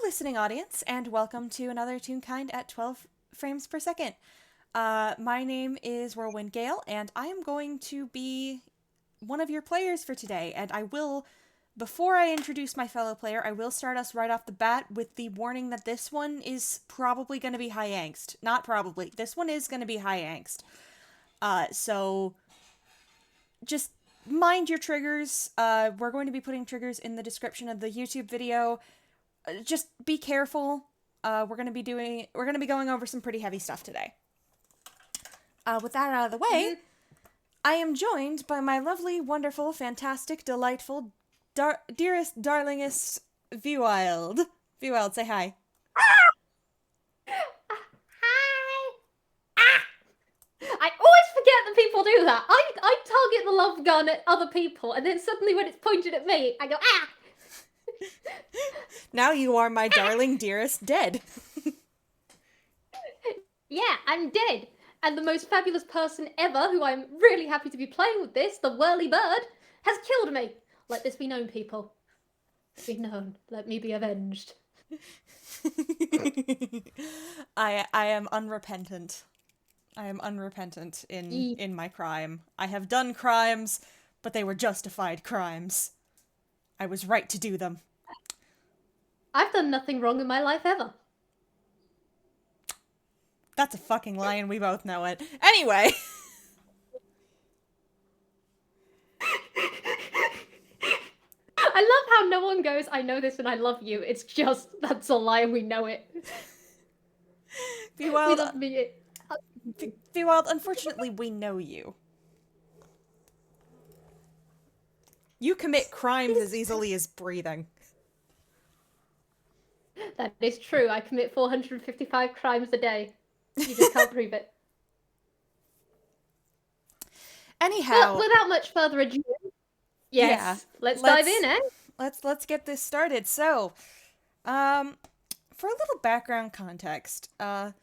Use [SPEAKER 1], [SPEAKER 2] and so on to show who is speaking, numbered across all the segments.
[SPEAKER 1] listening audience, and welcome to another Toonkind at 12 frames per second. My name is Whirlwind Gale, and I am going to be one of your players for today. And before I introduce my fellow player, I will start us right off the bat with the warning that this one is probably going to be high angst. Not probably. This one is going to be high angst. So just mind your triggers. We're going to be putting triggers in the description of the YouTube video. Just be careful. We're gonna be going over some pretty heavy stuff today. With that out of the way, I am joined by my lovely, wonderful, fantastic, delightful, dearest, darlingest Viwild. Viwild, say hi.
[SPEAKER 2] Hi. I always forget that people do that. I target the love gun at other people, and then suddenly when it's pointed at me, I go, ah!
[SPEAKER 1] Now you are my darling, dearest, dead.
[SPEAKER 2] Yeah, I'm dead. And the most fabulous person ever, who I'm really happy to be playing with this, the whirly bird, has killed me. Let this be known, people. Be known. Let me be avenged.
[SPEAKER 1] I am unrepentant. I am unrepentant in my crime. I have done crimes, but they were justified crimes. I was right to do them.
[SPEAKER 2] I've done nothing wrong in my life ever.
[SPEAKER 1] That's a fucking lie, and we both know it. Anyway.
[SPEAKER 2] I love how no one goes, I know this and I love you. It's just, that's a lie and we know it.
[SPEAKER 1] Viwild, unfortunately, we know you. You commit crimes as easily as breathing.
[SPEAKER 2] That is true. I commit 455 crimes a day. You just can't prove it.
[SPEAKER 1] Anyhow,
[SPEAKER 2] but without much further ado, let's dive in, eh?
[SPEAKER 1] Let's get this started. So, for a little background context, Lynn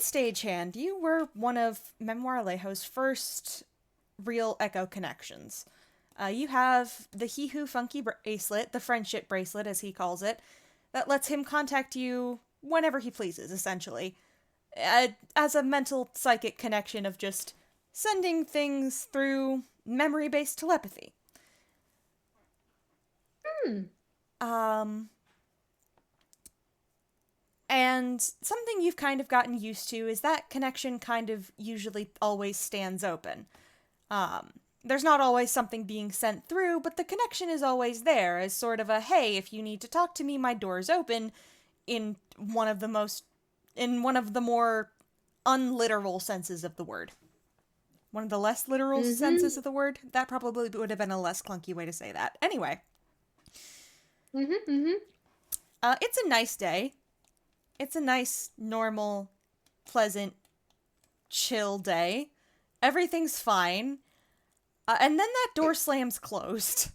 [SPEAKER 1] Stagehand, you were one of Memoir Alejo's first real Echo connections. You have the He Who Funky bracelet, the friendship bracelet as he calls it, that lets him contact you whenever he pleases, essentially. As a mental psychic connection of just sending things through memory-based telepathy. And something you've kind of gotten used to is that connection kind of usually always stands open. There's not always something being sent through, but the connection is always there as sort of a, hey, if you need to talk to me, my door's open, in one of the more unliteral senses of the word. One of the less literal senses of the word. That probably would have been a less clunky way to say that. Anyway. It's a nice day. It's a nice, normal, pleasant, chill day. Everything's fine. And then that door slams closed.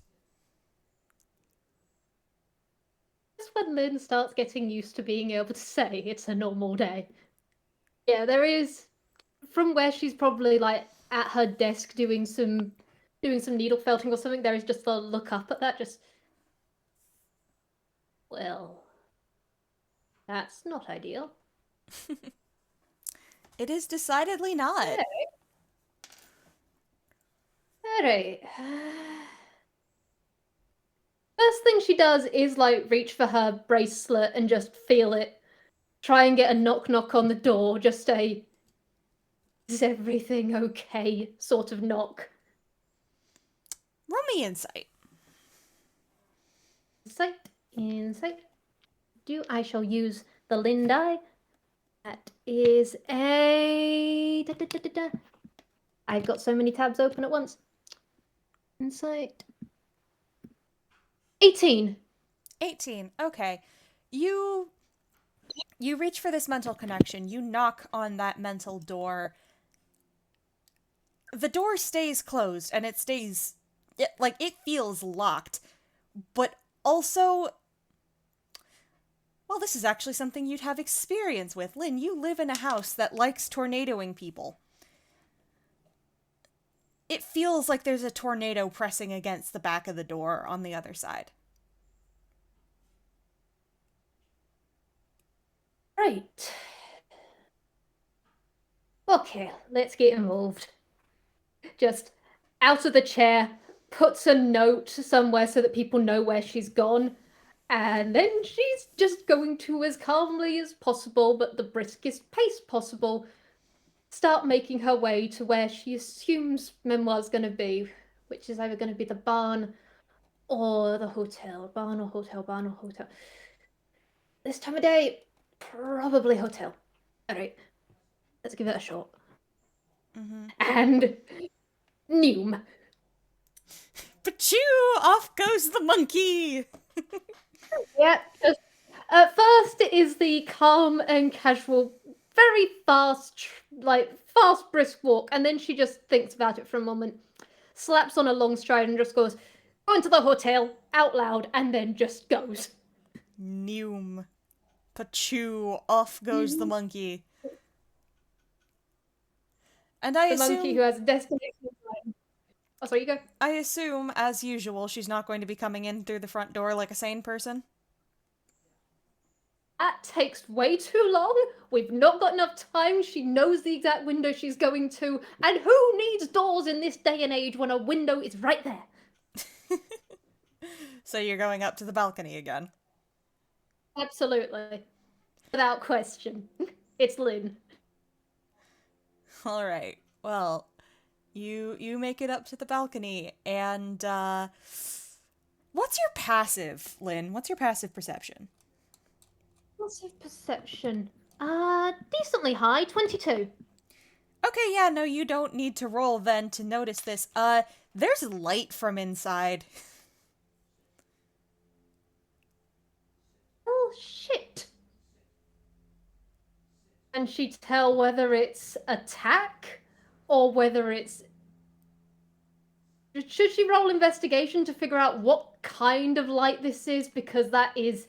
[SPEAKER 2] That's when Lynn starts getting used to being able to say it's a normal day. Yeah, there is, from where she's probably like at her desk doing some needle felting or something, there is just a look up at that, just, well, that's not ideal.
[SPEAKER 1] It is decidedly not.
[SPEAKER 2] Alright. First thing she does is like reach for her bracelet and just feel it. Try and get a knock knock on the door, just a is everything okay sort of knock.
[SPEAKER 1] Roll me insight.
[SPEAKER 2] Insight. I shall use the Lynn die. That is a... I've got so many tabs open at once. Insight. 18.
[SPEAKER 1] 18. Okay. You reach for this mental connection. You knock on that mental door. The door stays closed, and it feels locked. But also, well, this is actually something you'd have experience with. Lynn, you live in a house that likes tornadoing people. It feels like there's a tornado pressing against the back of the door on the other side.
[SPEAKER 2] Right. Okay, let's get involved. Just out of the chair, puts a note somewhere so that people know where she's gone, and then she's just going to, as calmly as possible, but the briskest pace possible, start making her way to where she assumes Memoir's going to be, which is either going to be the barn or the hotel. Barn or hotel, barn or hotel. This time of day, probably hotel. Alright, let's give it a shot.
[SPEAKER 1] Mm-hmm.
[SPEAKER 2] And Noom.
[SPEAKER 1] Pachoo! Off goes the monkey!
[SPEAKER 2] Yeah, just at first it is the calm and casual, very fast, fast brisk walk, and then she just thinks about it for a moment, slaps on a long stride and just goes, "Going to the hotel," out loud, and then just goes.
[SPEAKER 1] Noom. Pachoo! Off goes the
[SPEAKER 2] Mhm.
[SPEAKER 1] monkey. And I
[SPEAKER 2] The monkey
[SPEAKER 1] assume
[SPEAKER 2] who has a destination in mind. Oh, sorry, you go.
[SPEAKER 1] I assume, as usual, she's not going to be coming in through the front door like a sane person.
[SPEAKER 2] That takes way too long. We've not got enough time. She knows the exact window she's going to. And who needs doors in this day and age when a window is right there?
[SPEAKER 1] So you're going up to the balcony again.
[SPEAKER 2] Absolutely. Without question. It's Lynn.
[SPEAKER 1] All right. Well, you make it up to the balcony, and what's your passive, Lynn? What's your passive perception?
[SPEAKER 2] Passive perception. Decently high, 22.
[SPEAKER 1] Okay, yeah, no, you don't need to roll then to notice this. There's light from inside.
[SPEAKER 2] Oh, shit. Can she tell whether it's attack or whether it's. Should she roll investigation to figure out what kind of light this is? Because that is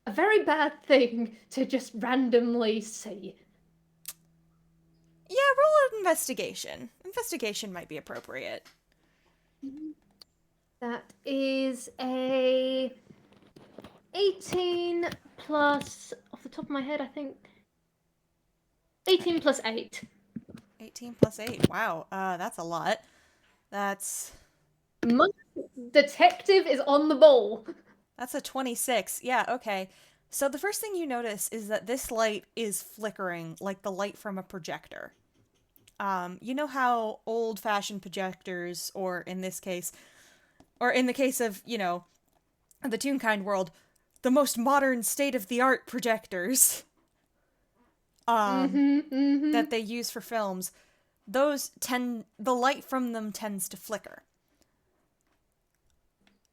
[SPEAKER 2] a very bad thing to just randomly see.
[SPEAKER 1] Yeah, roll an investigation. Investigation might be appropriate.
[SPEAKER 2] That is a 18 plus, off the top of my head, I think 18 plus 8.
[SPEAKER 1] 18 plus 8. Wow, that's a lot. That's
[SPEAKER 2] Detective is on the ball.
[SPEAKER 1] That's a 26. Yeah, okay. So the first thing you notice is that this light is flickering like the light from a projector. You know how old-fashioned projectors, or in this case, or in the case of, the Toonkind world, the most modern state-of-the-art projectors that they use for films, the light from them tends to flicker.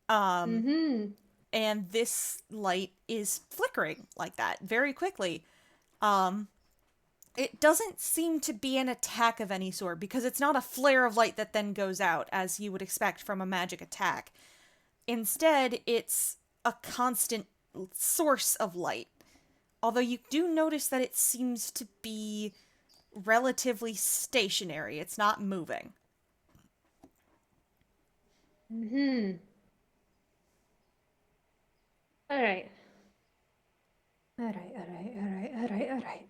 [SPEAKER 1] And this light is flickering like that very quickly. It doesn't seem to be an attack of any sort, because it's not a flare of light that then goes out, as you would expect from a magic attack. Instead, it's a constant source of light. Although you do notice that it seems to be relatively stationary. It's not moving.
[SPEAKER 2] Alright. Alright.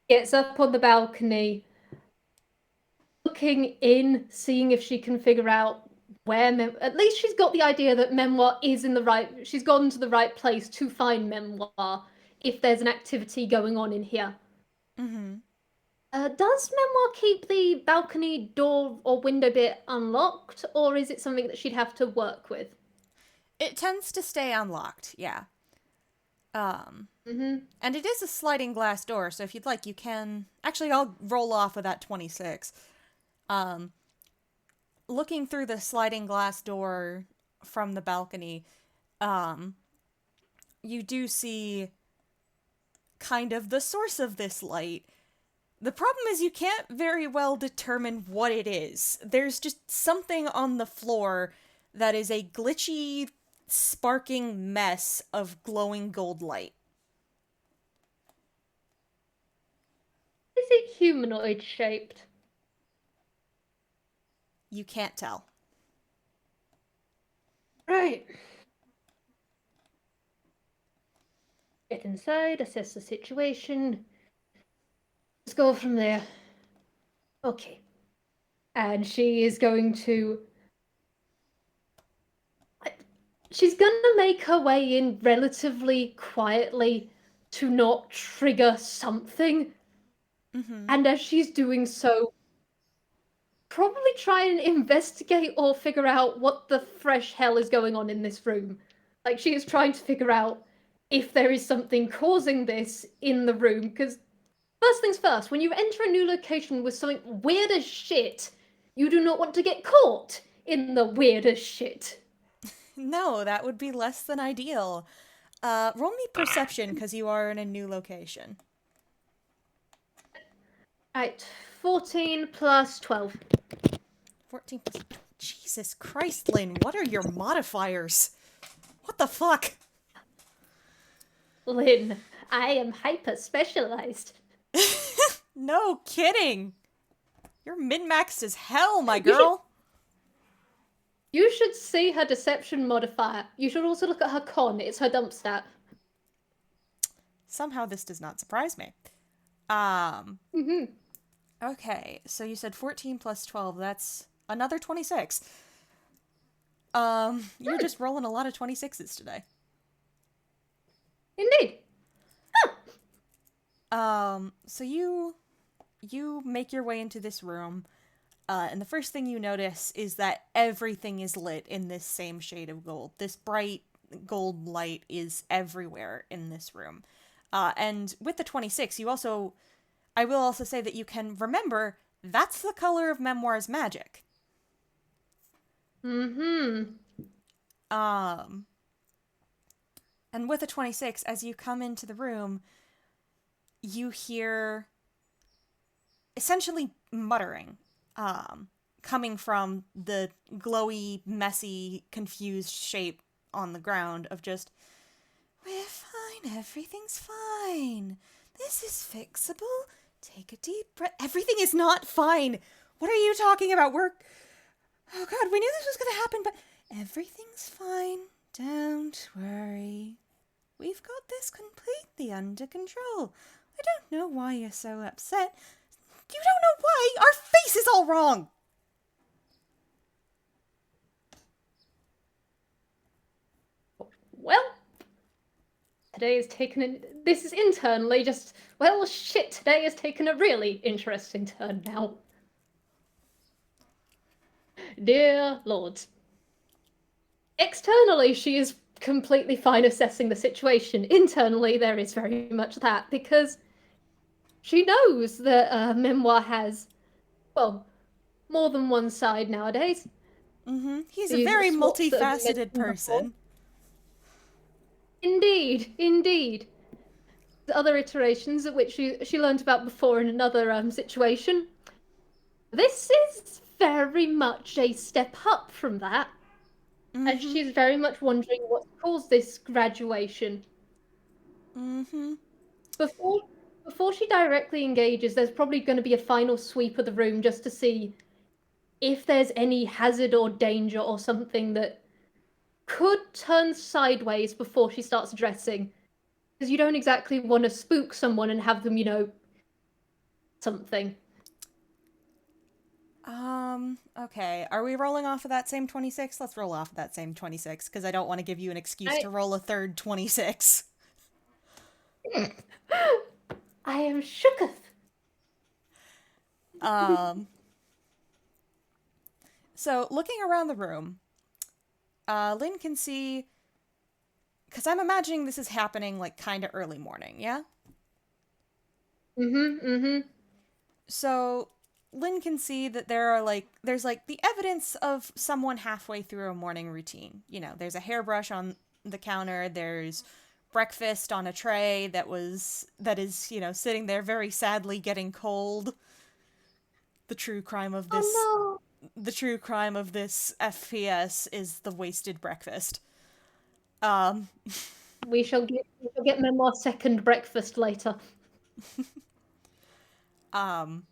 [SPEAKER 2] Gets up on the balcony, looking in, seeing if she can figure out where at least she's got the idea that Memoir is in the right. She's gone to the right place to find Memoir if there's an activity going on in here.
[SPEAKER 1] Mm-hmm.
[SPEAKER 2] Does Memoir keep the balcony door or window bit unlocked, or is it something that she'd have to work with?
[SPEAKER 1] It tends to stay unlocked, yeah. And it is a sliding glass door, so if you'd like, you can... Actually, I'll roll off with that 26. Looking through the sliding glass door from the balcony, you do see kind of the source of this light. The problem is you can't very well determine what it is. There's just something on the floor that is a glitchy, sparking mess of glowing gold light.
[SPEAKER 2] Is it humanoid shaped?
[SPEAKER 1] You can't tell.
[SPEAKER 2] Right. Get inside, assess the situation. Let's go from there. Okay. And she is going to... She's gonna make her way in relatively quietly to not trigger something.
[SPEAKER 1] Mm-hmm.
[SPEAKER 2] And as she's doing so, probably try and investigate or figure out what the fresh hell is going on in this room. Like, she is trying to figure out if there is something causing this in the room, because first things first, when you enter a new location with something weird as shit, you do not want to get caught in the weird as shit.
[SPEAKER 1] No, that would be less than ideal. Roll me perception, because you are in a new location.
[SPEAKER 2] Right, 14 plus 12.
[SPEAKER 1] 14 plus... Jesus Christ, Lynn, what are your modifiers? What the fuck?
[SPEAKER 2] Lynn, I am hyper specialized.
[SPEAKER 1] No kidding! You're min-maxed as hell, my girl!
[SPEAKER 2] You should see her deception modifier. You should also look at her con. It's her dump stat.
[SPEAKER 1] Somehow this does not surprise me.
[SPEAKER 2] Mm-hmm.
[SPEAKER 1] Okay, so you said 14 plus 12, that's another 26. You're just rolling a lot of 26s today.
[SPEAKER 2] Indeed.
[SPEAKER 1] So you make your way into this room, and the first thing you notice is that everything is lit in this same shade of gold. This bright gold light is everywhere in this room. And with the 26, I will also say that you can remember that's the color of Memoir's magic.
[SPEAKER 2] Mm-hmm.
[SPEAKER 1] And with a 26, as you come into the room, you hear essentially muttering, coming from the glowy, messy, confused shape on the ground of just, "We're fine, everything's fine. This is fixable. Take a deep breath. Everything is not fine. What are you talking about? Oh God, we knew this was gonna happen, but everything's fine. Don't worry. We've got this completely under control. I don't know why you're so upset. You don't know why? Our face is all wrong!"
[SPEAKER 2] Well, today has this is internally just, well, shit, today has taken a really interesting turn now. Dear Lord. Externally, she is completely fine assessing the situation. Internally, there is very much that, because she knows that Memoir has, well, more than one side nowadays.
[SPEAKER 1] Mm-hmm. He's a
[SPEAKER 2] These
[SPEAKER 1] very
[SPEAKER 2] swaps that have been
[SPEAKER 1] multifaceted
[SPEAKER 2] mentioned before.
[SPEAKER 1] person.
[SPEAKER 2] Indeed, indeed. The other iterations at which she learned about before in another situation. This is very much a step up from that.
[SPEAKER 1] Mm-hmm.
[SPEAKER 2] And she's very much wondering what caused this graduation.
[SPEAKER 1] Mm-hmm.
[SPEAKER 2] Before she directly engages, there's probably going to be a final sweep of the room just to see if there's any hazard or danger or something that could turn sideways before she starts addressing. Because you don't exactly want to spook someone and have them, something.
[SPEAKER 1] Okay. Are we rolling off of that same 26? Let's roll off of that same 26, because I don't want to give you an excuse to roll a third 26.
[SPEAKER 2] I am shooketh.
[SPEAKER 1] So, looking around the room, Lynn can see... Because I'm imagining this is happening, like, kind of early morning, yeah? So, Lynn can see that there's the evidence of someone halfway through a morning routine. There's a hairbrush on the counter, there's breakfast on a tray that is, sitting there very sadly getting cold. The true crime of this...
[SPEAKER 2] Oh, no.
[SPEAKER 1] The true crime of this FPS is the wasted breakfast.
[SPEAKER 2] We shall get Memoir's second breakfast later.
[SPEAKER 1] And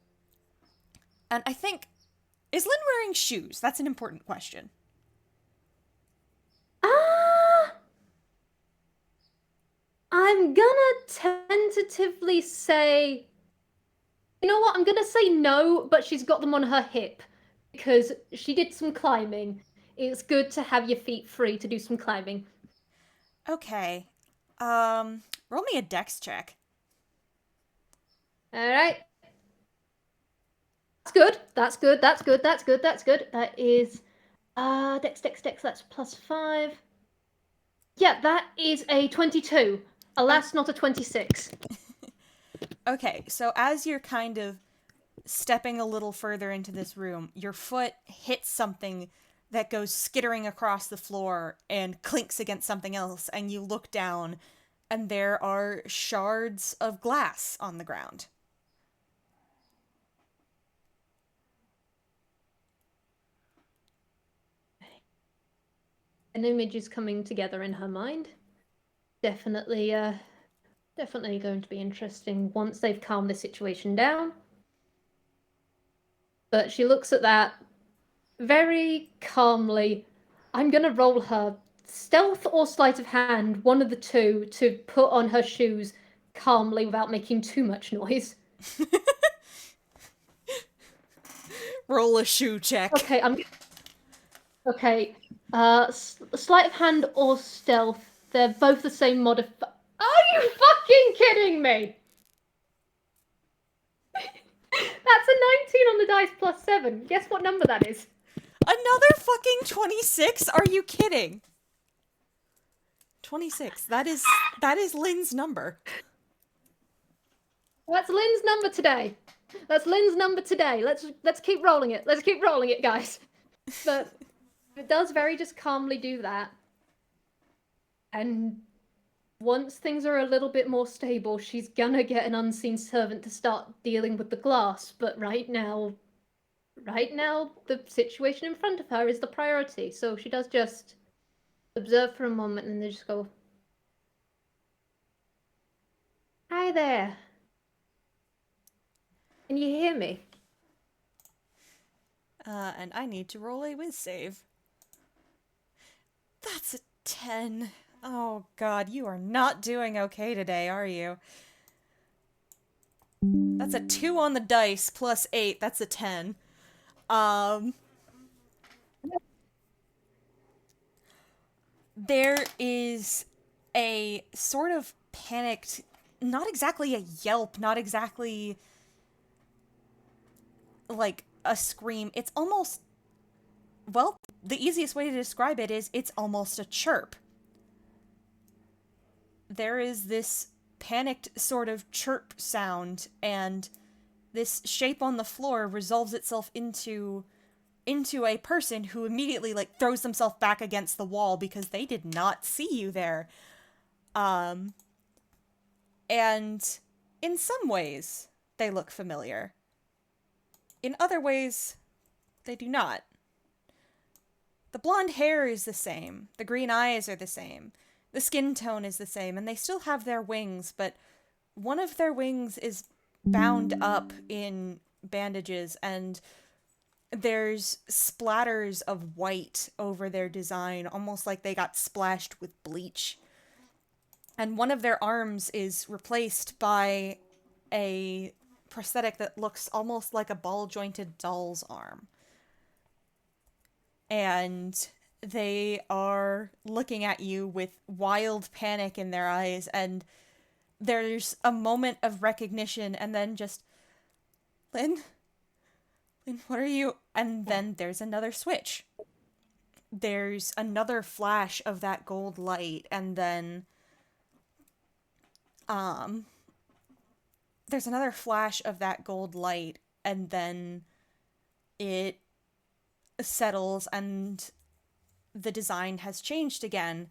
[SPEAKER 1] I think, is Lynn wearing shoes? That's an important question.
[SPEAKER 2] I'm I'm gonna tentatively say... You know what? I'm gonna say no, but she's got them on her hip. Because she did some climbing. It's good to have your feet free to do some climbing.
[SPEAKER 1] Okay. Roll me a dex check.
[SPEAKER 2] Alright. That's good. That's good. That's good. That's good. That's good. That is dex, that's +5. Yeah, that is a 22. Alas, not a 26.
[SPEAKER 1] Okay, so as you're kind of stepping a little further into this room, your foot hits something that goes skittering across the floor and clinks against something else, and you look down, and there are shards of glass on the ground.
[SPEAKER 2] An image is coming together in her mind. Definitely, definitely going to be interesting once they've calmed the situation down. But she looks at that very calmly. I'm gonna roll her stealth or sleight of hand, one of the two, to put on her shoes calmly without making too much noise.
[SPEAKER 1] Roll a shoe check.
[SPEAKER 2] Okay, okay. Sleight of hand or stealth. They're both the same modifier. Are you fucking kidding me? That's a 19 on the dice +7. Guess what number that is?
[SPEAKER 1] Another fucking 26? Are you kidding? 26. That is Lynn's number.
[SPEAKER 2] That's Lynn's number today. That's Lynn's number today. Let's keep rolling it. Let's keep rolling it, guys. But it does very just calmly do that. And once things are a little bit more stable, she's gonna get an unseen servant to start dealing with the glass. But right now, the situation in front of her is the priority. So she does just observe for a moment and then just go, "Hi there. Can you hear me?"
[SPEAKER 1] And I need to roll a whiz save. That's a 10. Oh god, you are not doing okay today, are you? That's a 2 on the dice plus 8. That's a 10. There is a sort of panicked, not exactly a yelp, not exactly like a scream. It's almost, well, the easiest way to describe it is it's almost a chirp. There is this panicked sort of chirp sound, and this shape on the floor resolves itself into a person who immediately like throws themselves back against the wall because they did not see you there. And in some ways they look familiar. In other ways they do not. The blonde hair is the same, the green eyes are the same, the skin tone is the same, and they still have their wings, but one of their wings is bound up in bandages, and there's splatters of white over their design, almost like they got splashed with bleach. And one of their arms is replaced by a prosthetic that looks almost like a ball-jointed doll's arm. And they are looking at you with wild panic in their eyes, and there's a moment of recognition, and then just, Lynn, what are you? And then there's another switch. There's another flash of that gold light, and then, there's another flash of that gold light, and then it settles, and the design has changed again.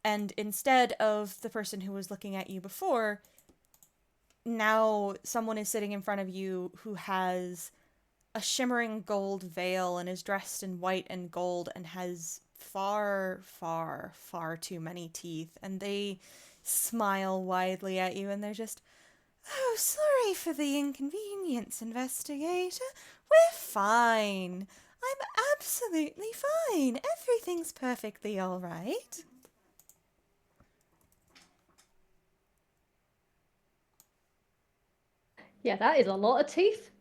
[SPEAKER 1] And instead of the person who was looking at you before, now someone is sitting in front of you who has a shimmering gold veil and is dressed in white and gold and has far, far, far too many teeth. And they smile widely at you, and they're just, "Oh, sorry for the inconvenience, investigator. We're fine. I'm absolutely fine. Everything's perfectly all right."
[SPEAKER 2] Yeah, that is a lot of teeth.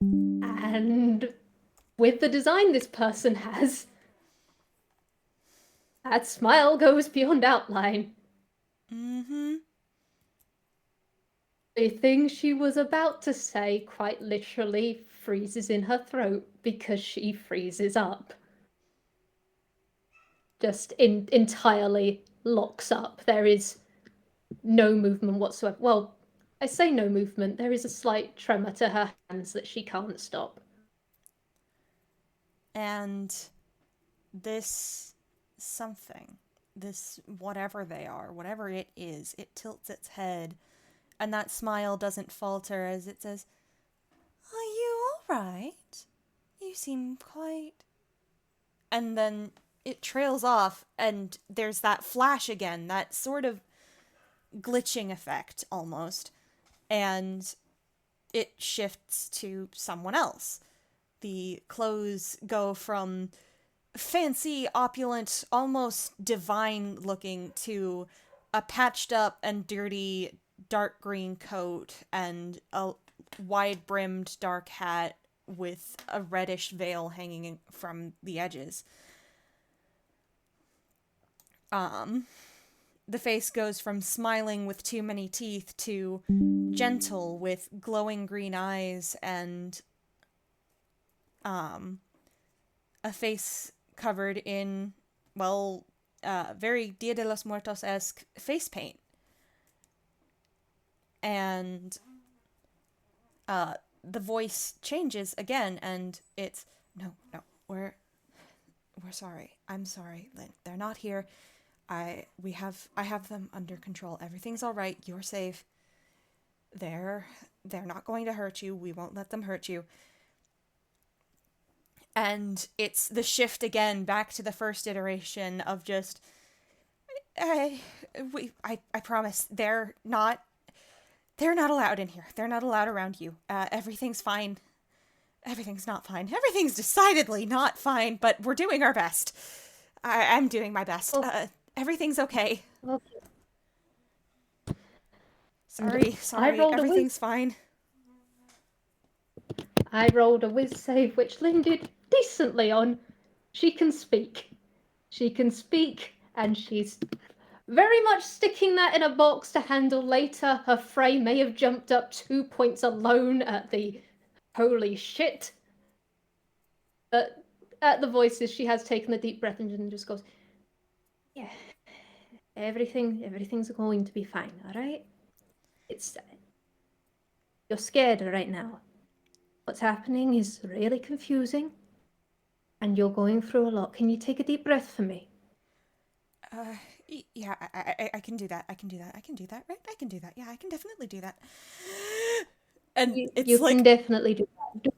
[SPEAKER 2] And with the design this person has, that smile goes beyond outline.
[SPEAKER 1] Mm-hmm.
[SPEAKER 2] The thing she was about to say quite literally freezes in her throat because she freezes up. Just entirely locks up. There is no movement whatsoever. Well, I say no movement. There is a slight tremor to her hands that she can't stop.
[SPEAKER 1] And this something, this whatever they are, whatever it is, it tilts its head, and that smile doesn't falter as it says, "Are you all right? You seem quite..." And then it trails off, and there's that flash again, that sort of glitching effect almost, and it shifts to someone else. The clothes go from fancy, opulent, almost divine looking to a patched up and dirty dark green coat and a wide brimmed dark hat with a reddish veil hanging from the edges. The face goes from smiling with too many teeth to gentle with glowing green eyes and a face covered in, well, very Dia de los Muertos-esque face paint. And the voice changes again, and it's, no, we're sorry. I'm sorry, Lynn. They're not here. I have them under control. Everything's all right. You're safe. They're not going to hurt you. We won't let them hurt you. And it's the shift again back to the first iteration of just, I promise they're not allowed in here. They're not allowed around you. Everything's fine. Everything's not fine. Everything's decidedly not fine, but we're doing our best. I'm doing my best.
[SPEAKER 2] Oh.
[SPEAKER 1] Everything's okay.
[SPEAKER 2] Okay.
[SPEAKER 1] Sorry. Everything's fine.
[SPEAKER 2] I rolled a whiz save, which Lynn did decently on. She can speak. She can speak, and she's very much sticking that in a box to handle later. Her fray may have jumped up 2 points alone at the holy shit. But at the voices, she has taken a deep breath and just goes, yeah, everything's going to be fine, all right? It's, you're scared right now. What's happening is really confusing, and you're going through a lot. Can you take a deep breath for me?
[SPEAKER 1] Yeah, I can do that. I can do that, right? I can do that. Yeah, I can definitely do that. And it's
[SPEAKER 2] you
[SPEAKER 1] like...
[SPEAKER 2] can definitely do that.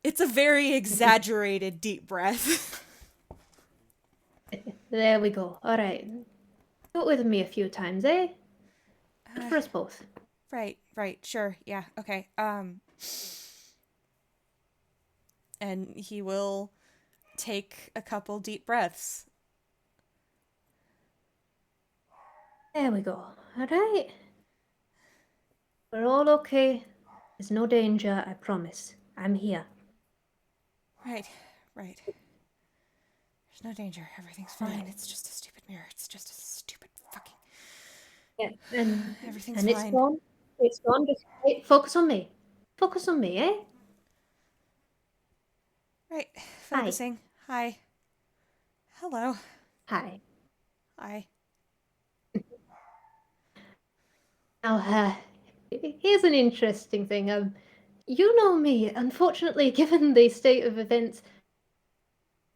[SPEAKER 1] It's a very exaggerated deep breath.
[SPEAKER 2] There we go. All right. Do it with me a few times, eh? Good for us both.
[SPEAKER 1] Right, sure, yeah, okay. And he will take a couple deep breaths.
[SPEAKER 2] There we go. All right. We're all okay. There's no danger, I promise. I'm here.
[SPEAKER 1] Right. There's no danger. Everything's fine. Right. It's just a stupid mirror. It's just a stupid fucking...
[SPEAKER 2] Yeah, and
[SPEAKER 1] everything's
[SPEAKER 2] and
[SPEAKER 1] fine.
[SPEAKER 2] It's gone. Just focus on me. Focus on me, eh?
[SPEAKER 1] Right. Focusing. Hi. Hello.
[SPEAKER 2] Hi.
[SPEAKER 1] Hi.
[SPEAKER 2] Now, here's an interesting thing. You know me. Unfortunately, given the state of events,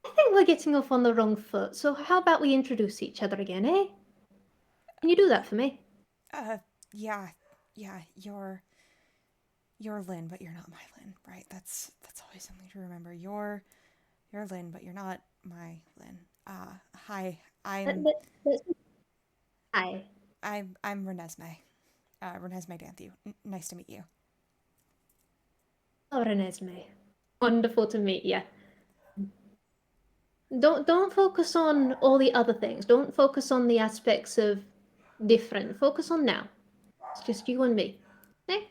[SPEAKER 2] I think we're getting off on the wrong foot. So how about we introduce each other again, eh? Can you do that for me?
[SPEAKER 1] Yeah. You're Lynn, but you're not my Lynn, right? That's always something to remember. You're Lynn, but you're not my Lynn. Hi.
[SPEAKER 2] Hi.
[SPEAKER 1] I'm Renesmee. Renesmee Danthe. Nice to meet you.
[SPEAKER 2] Oh, Renesmee. Wonderful to meet you. Don't focus on all the other things. Don't focus on the aspects of different. Focus on now. It's just you and me. Eh?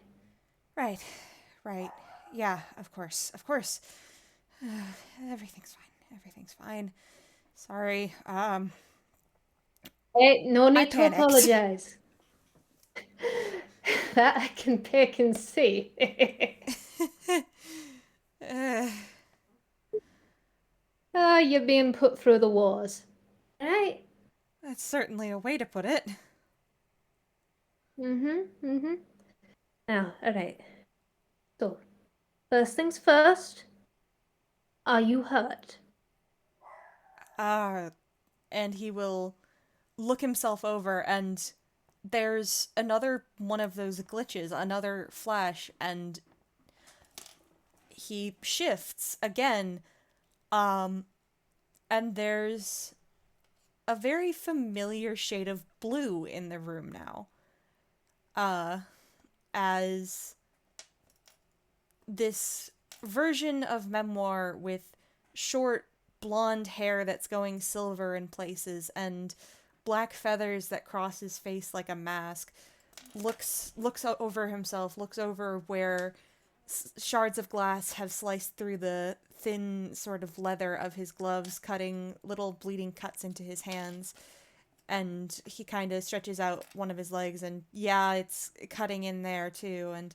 [SPEAKER 1] Right, right. Yeah, of course, of course. Everything's fine. Everything's fine. Sorry.
[SPEAKER 2] Hey, no
[SPEAKER 1] I
[SPEAKER 2] need to
[SPEAKER 1] panicked.
[SPEAKER 2] apologize. That I can pick and see.
[SPEAKER 1] uh,
[SPEAKER 2] Ah, you're being put through the wars. Right?
[SPEAKER 1] that's certainly a way to put it.
[SPEAKER 2] Mm-hmm. Now, alright. So, first things first, are you hurt?
[SPEAKER 1] Uh, and he will look himself over, and there's another one of those glitches, another flash, and he shifts again. Um, and there's a very familiar shade of blue in the room now. As this version of Memoir with short blonde hair that's going silver in places and black feathers that cross his face like a mask looks over himself, looks over where shards of glass have sliced through the thin sort of leather of his gloves, cutting little bleeding cuts into his hands. And he kind of stretches out one of his legs, and yeah, it's cutting in there too. And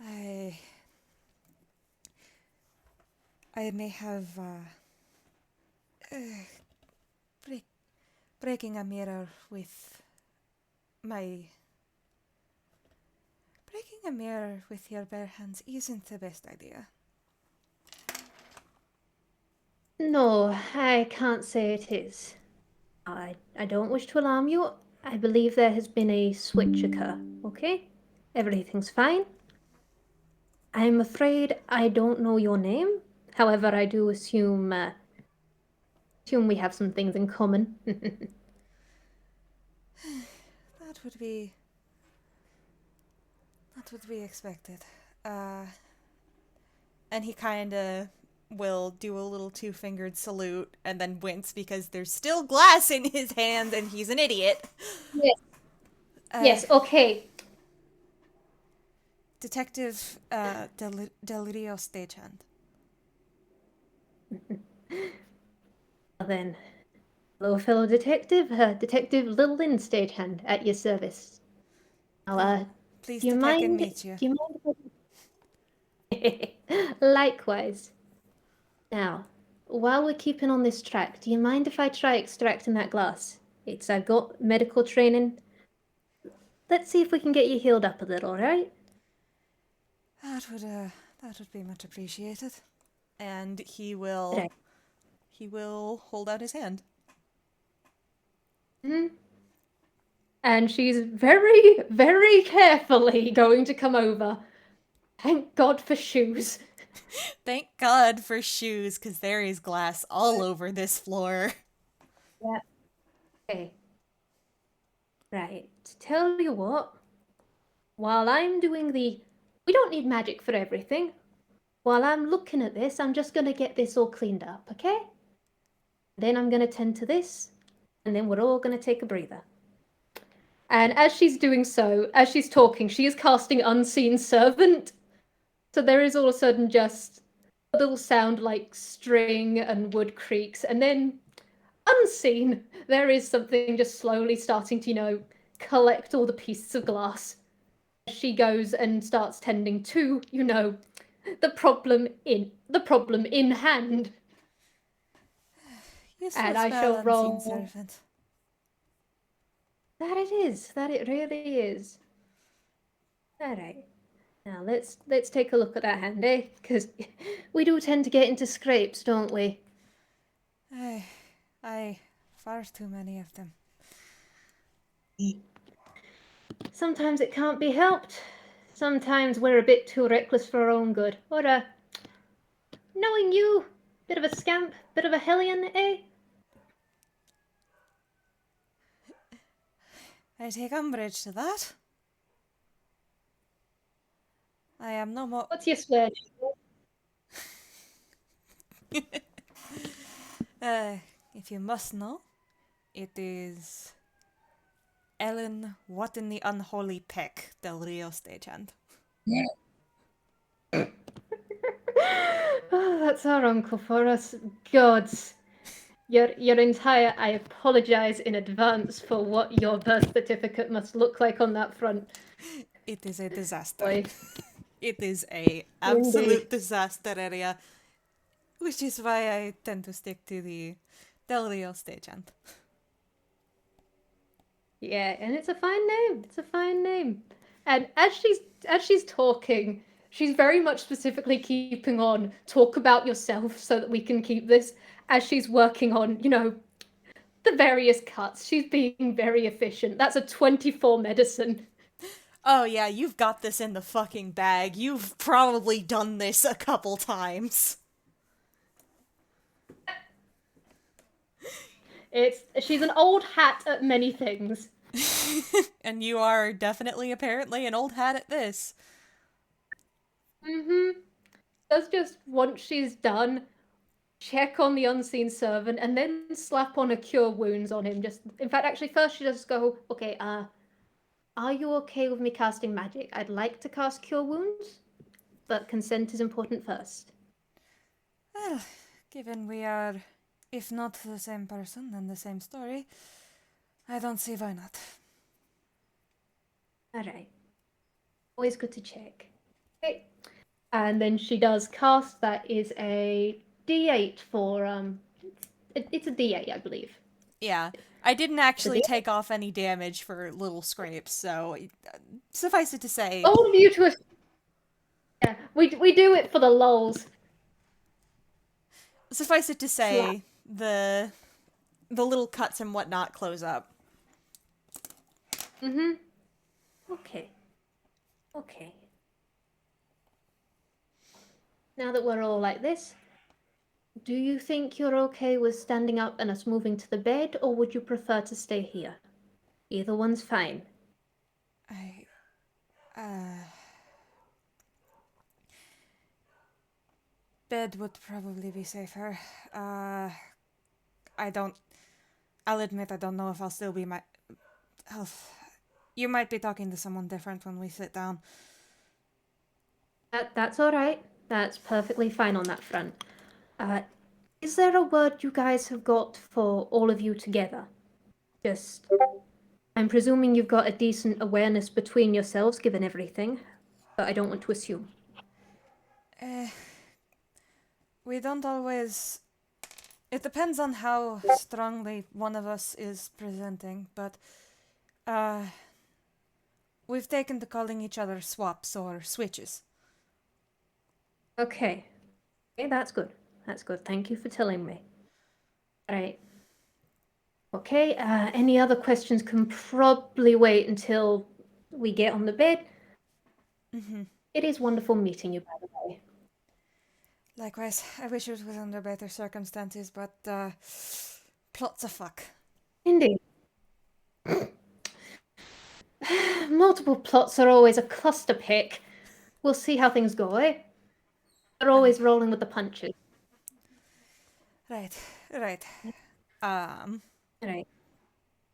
[SPEAKER 1] I may have break, breaking a mirror with my breaking a mirror with your bare hands isn't the best idea.
[SPEAKER 2] No, I can't say it is. I don't wish to alarm you. I believe there has been a switch occur, okay? Everything's fine. I'm afraid I don't know your name. However, I do assume we have some things in common.
[SPEAKER 1] That would be expected. Uh, and he kind of will do a little two-fingered salute and then wince because there's still glass in his hand and he's an idiot.
[SPEAKER 2] Yes.
[SPEAKER 1] Uh,
[SPEAKER 2] Yes, okay.
[SPEAKER 1] Detective Delirio Stagehand.
[SPEAKER 2] Well then, hello, fellow detective. Detective Little Lynn Stagehand at your service. Now,
[SPEAKER 1] Pleased
[SPEAKER 2] do you
[SPEAKER 1] to peck and
[SPEAKER 2] mind?
[SPEAKER 1] meet you.
[SPEAKER 2] Do you mind? Likewise. Now, while we're keeping on this track, do you mind if I try extracting that glass? I've got medical training. Let's see if we can get you healed up a little, right?
[SPEAKER 1] That would be much appreciated. And he will
[SPEAKER 2] Right.
[SPEAKER 1] hold out his hand.
[SPEAKER 2] Hmm. And she's very, very carefully going to come over. Thank God for shoes.
[SPEAKER 1] Thank God for shoes, because there is glass all over this floor.
[SPEAKER 2] Yeah. Okay. Right. Tell you what, while I'm doing we don't need magic for everything. While I'm looking at this, I'm just gonna get this all cleaned up, okay? Then I'm gonna tend to this, and then we're all gonna take a breather. And as she's doing so, as she's talking, she is casting Unseen Servant. So there is all of a sudden just a little sound like string and wood creaks, and then unseen, there is something just slowly starting to, collect all the pieces of glass. She goes and starts tending to, the problem in hand.
[SPEAKER 1] Useful
[SPEAKER 2] And I
[SPEAKER 1] spell,
[SPEAKER 2] shall
[SPEAKER 1] unseen
[SPEAKER 2] roll.
[SPEAKER 1] servant.
[SPEAKER 2] That it is. That it really is. All right. Now let's take a look at that hand, eh? Because we do tend to get into scrapes, don't we?
[SPEAKER 1] Aye, far too many of them.
[SPEAKER 2] Sometimes it can't be helped. Sometimes we're a bit too reckless for our own good. Or, knowing you, bit of a scamp, bit of a hellion, eh?
[SPEAKER 1] I take umbrage to that. I am no more.
[SPEAKER 2] What's your swear?
[SPEAKER 1] If you must know, it is Ellen, what in the unholy peck, Del Rio Stagehand.
[SPEAKER 2] Oh, that's our uncle for us. Gods. Your entire I apologize in advance for what your birth certificate must look like on that front.
[SPEAKER 1] It is a disaster.
[SPEAKER 2] Boy.
[SPEAKER 1] It is a
[SPEAKER 2] Indeed.
[SPEAKER 1] absolute disaster area, which is why I tend to stick to the Del Rio stagehand.
[SPEAKER 2] Yeah, and it's a fine name. It's a fine name. And as she's talking, she's very much specifically keeping on talk about yourself so that we can keep this as she's working on, the various cuts. She's being very efficient. That's a 24 medicine.
[SPEAKER 1] Oh yeah, you've got this in the fucking bag. You've probably done this a couple times.
[SPEAKER 2] She's an old hat at many things.
[SPEAKER 1] And you are definitely, apparently, an old hat at this.
[SPEAKER 2] Mm-hmm. Does just once she's done, check on the unseen servant and then slap on a cure wounds on him. Just in fact, actually, first she does go, okay, are you okay with me casting magic? I'd like to cast cure wounds, but consent is important first.
[SPEAKER 1] Well, given we are, if not the same person, then the same story, I don't see why not.
[SPEAKER 2] All right. Always good to check. Okay. And then she does cast. That is a D8 for it's a D8, I believe.
[SPEAKER 1] Yeah, I didn't actually take off any damage for little scrapes, so suffice it to say.
[SPEAKER 2] All of you to a yeah, we do it for the lulz.
[SPEAKER 1] Suffice it to
[SPEAKER 2] Slap.
[SPEAKER 1] say, the little cuts and whatnot close up.
[SPEAKER 2] Mm-hmm. Okay. Okay. Now that we're all like this, do you think you're okay with standing up and us moving to the bed, or would you prefer to stay here? Either one's fine.
[SPEAKER 1] Bed would probably be safer. I don't. I'll admit I don't know if I'll still be my. You might be talking to someone different when we sit down.
[SPEAKER 2] That's all right. That's perfectly fine on that front. Is there a word you guys have got for all of you together? Just, I'm presuming you've got a decent awareness between yourselves, given everything, but I don't want to assume.
[SPEAKER 1] We don't always. It depends on how strongly one of us is presenting, but we've taken to calling each other swaps or switches.
[SPEAKER 2] Okay. Okay, that's good. That's good. Thank you for telling me. All right. Okay, any other questions can probably wait until we get on the bed.
[SPEAKER 1] Mm-hmm.
[SPEAKER 2] It is wonderful meeting you, by the way.
[SPEAKER 1] Likewise, I wish it was under better circumstances, but plots a fuck.
[SPEAKER 2] Indeed. Multiple plots are always a cluster pick. We'll see how things go, eh? They're always rolling with the punches.
[SPEAKER 1] Right.
[SPEAKER 2] Alright.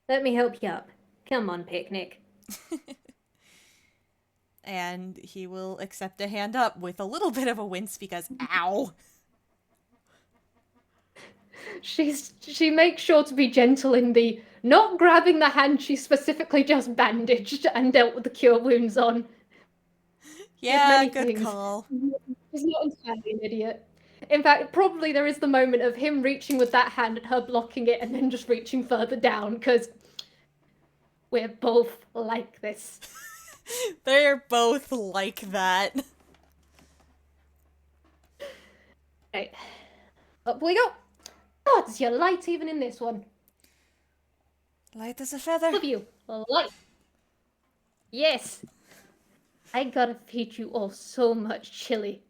[SPEAKER 2] Let me help you up. Come on, picnic.
[SPEAKER 1] And he will accept a hand up with a little bit of a wince because, ow.
[SPEAKER 2] She makes sure to be gentle in the not grabbing the hand she specifically just bandaged and dealt with the cure wounds on.
[SPEAKER 1] Yeah, good call.
[SPEAKER 2] She's not entirely an idiot. In fact, probably there is the moment of him reaching with that hand and her blocking it and then just reaching further down, because we're both like this.
[SPEAKER 1] They're both like that.
[SPEAKER 2] Right. Up we go. Gods, you're light even in this one.
[SPEAKER 1] Light as a feather.
[SPEAKER 2] Love you. Light. Yes. I gotta feed you all so much chili.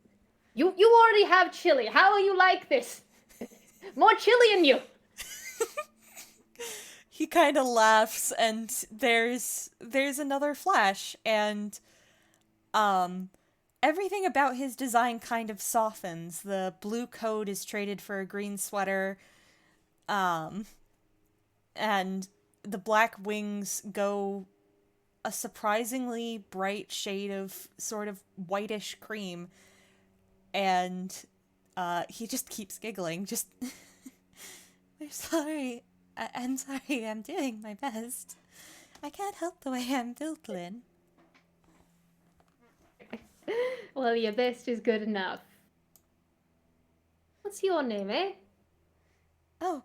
[SPEAKER 2] You already have chili. How are you like this? More chili in you.
[SPEAKER 1] He kind of laughs, and there's another flash, and everything about his design kind of softens. The blue coat is traded for a green sweater, and the black wings go a surprisingly bright shade of sort of whitish cream. And he just keeps giggling. Just, I'm sorry. I'm sorry. I'm doing my best. I can't help the way I'm built, Lynn.
[SPEAKER 2] Well, your best is good enough. What's your name, eh?
[SPEAKER 1] Oh,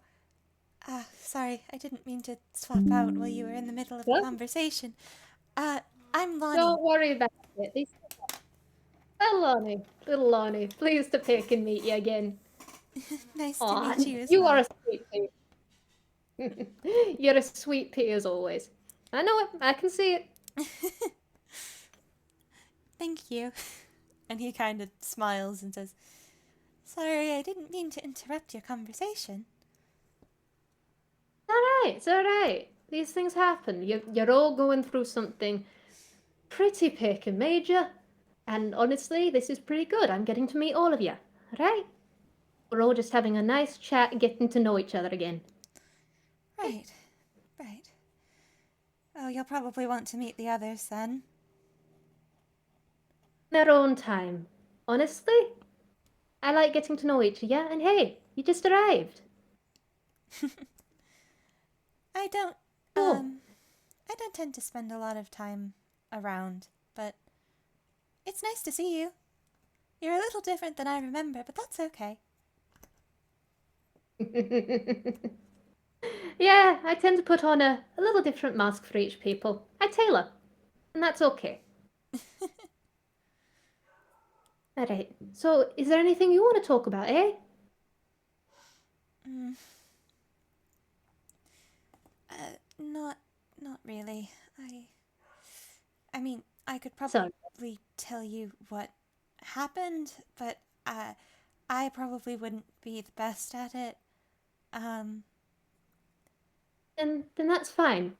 [SPEAKER 1] sorry. I didn't mean to swap out while you were in the middle of a
[SPEAKER 2] What?
[SPEAKER 1] conversation. I'm Lonnie.
[SPEAKER 2] Don't worry about it. Oh, Lonnie, little Lonnie, pleased to pick and meet you again.
[SPEAKER 1] Nice to
[SPEAKER 2] Aw,
[SPEAKER 1] meet you as
[SPEAKER 2] you
[SPEAKER 1] well.
[SPEAKER 2] are a sweet pea. You're a sweet pea as always. I know it. I can see it.
[SPEAKER 1] Thank you. And he kind of smiles and says, sorry, I didn't mean to interrupt your conversation.
[SPEAKER 2] It's all right. These things happen. You're all going through something pretty pick and major. And honestly, this is pretty good. I'm getting to meet all of you. All right? We're all just having a nice chat, getting to know each other again.
[SPEAKER 1] Right. Oh, you'll probably want to meet the others then.
[SPEAKER 2] Their own time. Honestly, I like getting to know each of you. And hey, you just arrived.
[SPEAKER 1] I don't tend to spend a lot of time around, but it's nice to see you. You're a little different than I remember, but that's okay.
[SPEAKER 2] Yeah, I tend to put on a little different mask for each people. I tailor, and that's okay. All right, so is there anything you want to talk about, eh?
[SPEAKER 1] Not really. I mean, I could probably tell you what happened, but I probably wouldn't be the best at it.
[SPEAKER 2] Then that's fine.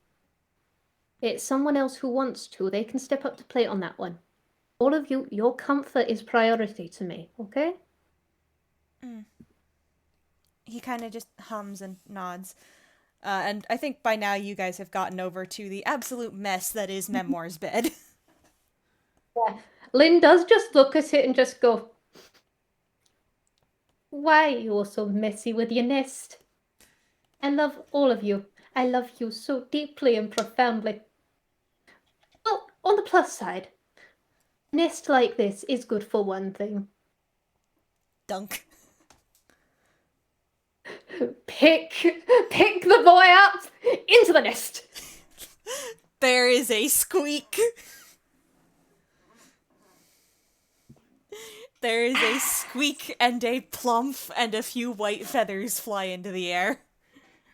[SPEAKER 2] It's someone else who wants to. They can step up to plate on that one. All of you, your comfort is priority to me, okay?
[SPEAKER 1] He kind of just hums and nods. And I think by now you guys have gotten over to the absolute mess that is Memoir's bed.
[SPEAKER 2] Yeah. Lynn does just look at it and just go, why are you all so messy with your nest? I love all of you. I love you so deeply and profoundly. Well, on the plus side, a nest like this is good for one thing.
[SPEAKER 1] Dunk.
[SPEAKER 2] Pick the boy up into the nest.
[SPEAKER 1] There is a squeak. There is a squeak and a plump and a few white feathers fly into the air.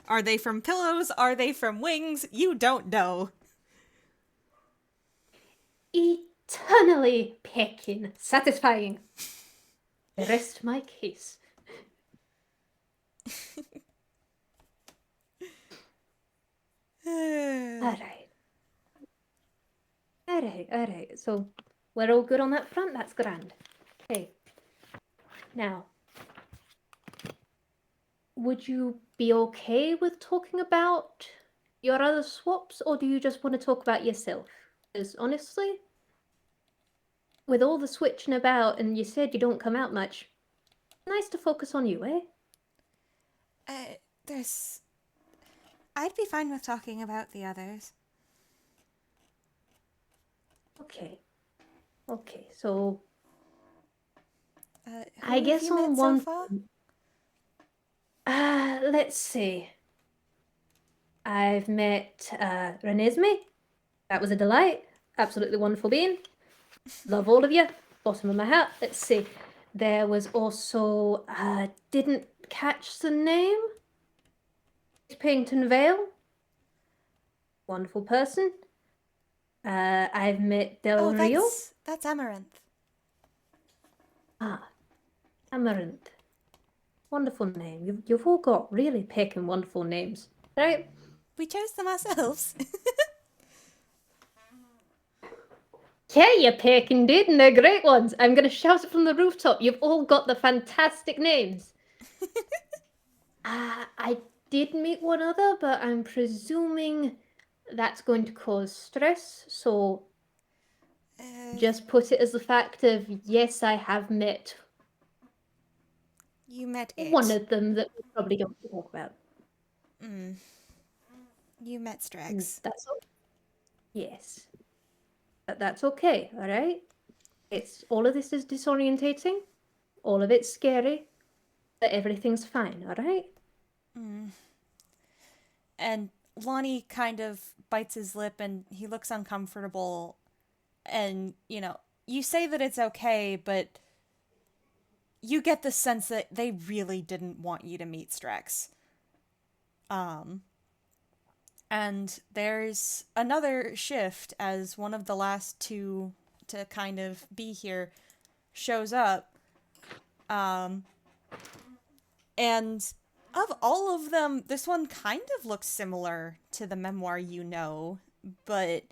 [SPEAKER 1] Are they from pillows? Are they from wings? You don't know.
[SPEAKER 2] Eternally pecking. Satisfying. Rest my case. Alright. So we're all good on that front? That's grand. Okay. Now, would you be okay with talking about your other swaps, or do you just want to talk about yourself? Because honestly, with all the switching about and you said you don't come out much, nice to focus on you, eh?
[SPEAKER 1] I'd be fine with talking about the others.
[SPEAKER 2] Okay, so
[SPEAKER 1] I guess on one. So
[SPEAKER 2] let's see. I've met Renesmee. That was a delight. Absolutely wonderful being. Love all of you. Bottom of my hat. Let's see. There was also didn't catch the name. Pington Vale. Wonderful person. I've met Del Rio.
[SPEAKER 1] That's Amaranth.
[SPEAKER 2] Amaranth. Wonderful name. You've all got really picking wonderful names, right?
[SPEAKER 1] We chose them ourselves.
[SPEAKER 2] Yeah, you picking did, and they're great ones. I'm going to shout it from the rooftop. You've all got the fantastic names. I did meet one other, but I'm presuming that's going to cause stress. So
[SPEAKER 1] Uh,
[SPEAKER 2] just put it as the fact of, yes, I have met
[SPEAKER 1] you met
[SPEAKER 2] one
[SPEAKER 1] it.
[SPEAKER 2] of them that we probably don't talk about.
[SPEAKER 1] You met Strax.
[SPEAKER 2] That's all. Yes. But that's okay, all right? It's all of this is disorientating. All of it's scary. But everything's fine, all right?
[SPEAKER 1] And Lonnie kind of bites his lip and he looks uncomfortable. And, you say that it's okay, but you get the sense that they really didn't want you to meet Strax. And there's another shift as one of the last two to kind of be here shows up. And of all of them, this one kind of looks similar to the memoir but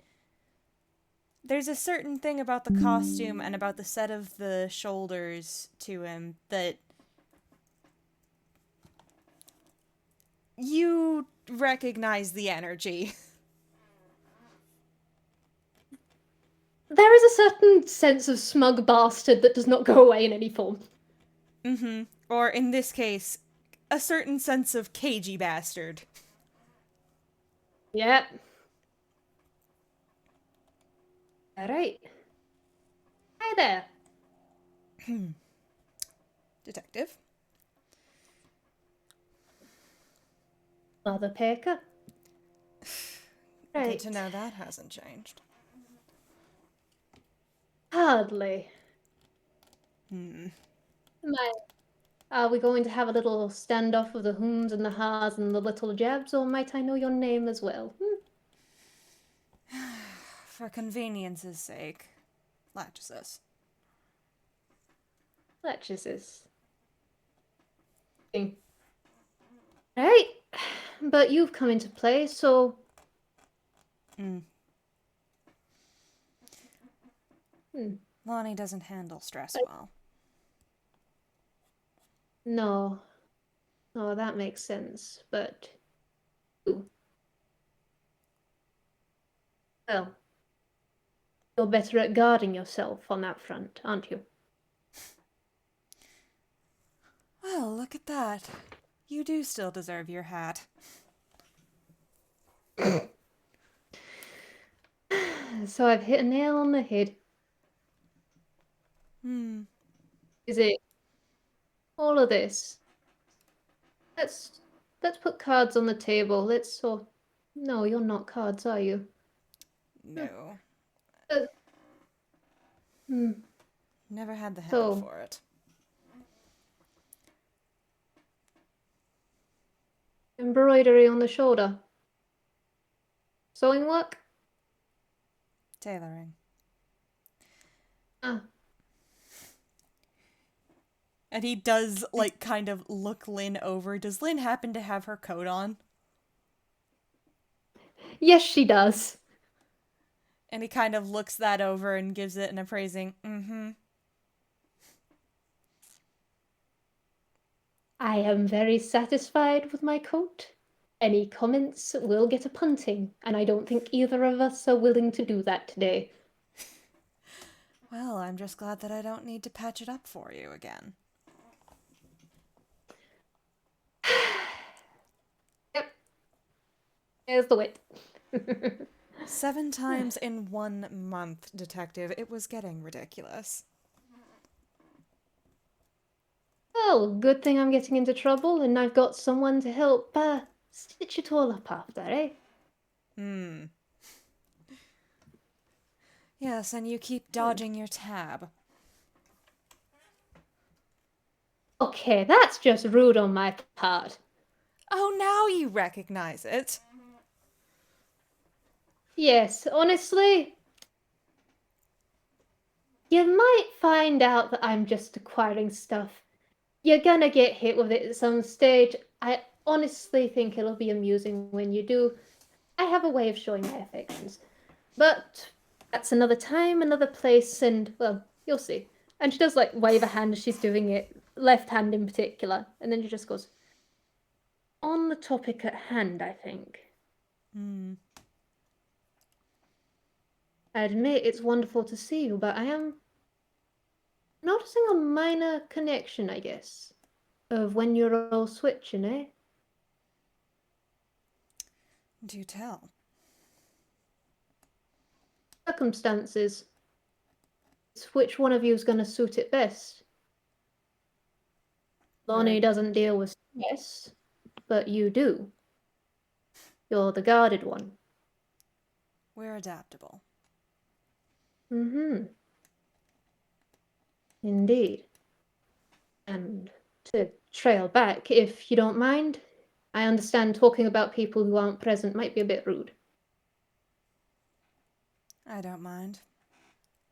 [SPEAKER 1] there's a certain thing about the costume and about the set of the shoulders to him that you recognize the energy.
[SPEAKER 2] There is a certain sense of smug bastard that does not go away in any form.
[SPEAKER 1] Or in this case, a certain sense of cagey bastard.
[SPEAKER 2] Yep. All right. Hi there.
[SPEAKER 1] Detective.
[SPEAKER 2] Mother Pecker.
[SPEAKER 1] Good
[SPEAKER 2] Right.
[SPEAKER 1] to know that hasn't changed.
[SPEAKER 2] Hardly. Are we going to have a little standoff of the hums and the ha's and the little jabs, or might I know your name as well?
[SPEAKER 1] For convenience's sake, Lachesis.
[SPEAKER 2] Lachesis. Right. But you've come into play, so...
[SPEAKER 1] Lonnie doesn't handle stress well.
[SPEAKER 2] No. No, that makes sense, but... Well, you're better at guarding yourself on that front, aren't you?
[SPEAKER 1] Well, look at that. You do still deserve your hat.
[SPEAKER 2] So I've hit a nail on the head. Is it all of this? Let's put cards on the table. No, you're not cards, are you?
[SPEAKER 1] No.
[SPEAKER 2] Uh,
[SPEAKER 1] Never had the habit
[SPEAKER 2] So-
[SPEAKER 1] for it.
[SPEAKER 2] Embroidery on the shoulder. Sewing work?
[SPEAKER 1] Tailoring.
[SPEAKER 2] Ah.
[SPEAKER 1] And he does, kind of look Lynn over. Does Lynn happen to have her coat on?
[SPEAKER 2] Yes, she does.
[SPEAKER 1] And he kind of looks that over and gives it an appraising,
[SPEAKER 2] I am very satisfied with my coat. Any comments will get a punting, and I don't think either of us are willing to do that today.
[SPEAKER 1] Well, I'm just glad that I don't need to patch it up for you again.
[SPEAKER 2] Yep. There's the wit.
[SPEAKER 1] 7 times in 1 month, Detective. It was getting ridiculous.
[SPEAKER 2] Well, good thing I'm getting into trouble, and I've got someone to help stitch it all up after, eh?
[SPEAKER 1] Yes, and you keep dodging your tab.
[SPEAKER 2] Okay, that's just rude on my part.
[SPEAKER 1] Oh, now you recognize it.
[SPEAKER 2] Yes, honestly, you might find out that I'm just acquiring stuff. You're gonna get hit with it at some stage. I honestly think it'll be amusing when you do. I have a way of showing my affections. But that's another time, another place, and, well, you'll see. And she does, wave a hand as she's doing it, left hand in particular, and then she just goes, on the topic at hand, I think. I admit it's wonderful to see you, but I am noticing a minor connection, I guess, of when you're all switching, eh?
[SPEAKER 1] Do tell.
[SPEAKER 2] Circumstances. It's which one of you is going to suit it best. Lonnie doesn't deal with stress, but you do. You're the guarded one.
[SPEAKER 1] We're adaptable.
[SPEAKER 2] Mm-hmm. Indeed. And to trail back, if you don't mind, I understand talking about people who aren't present might be a bit rude.
[SPEAKER 1] I don't mind.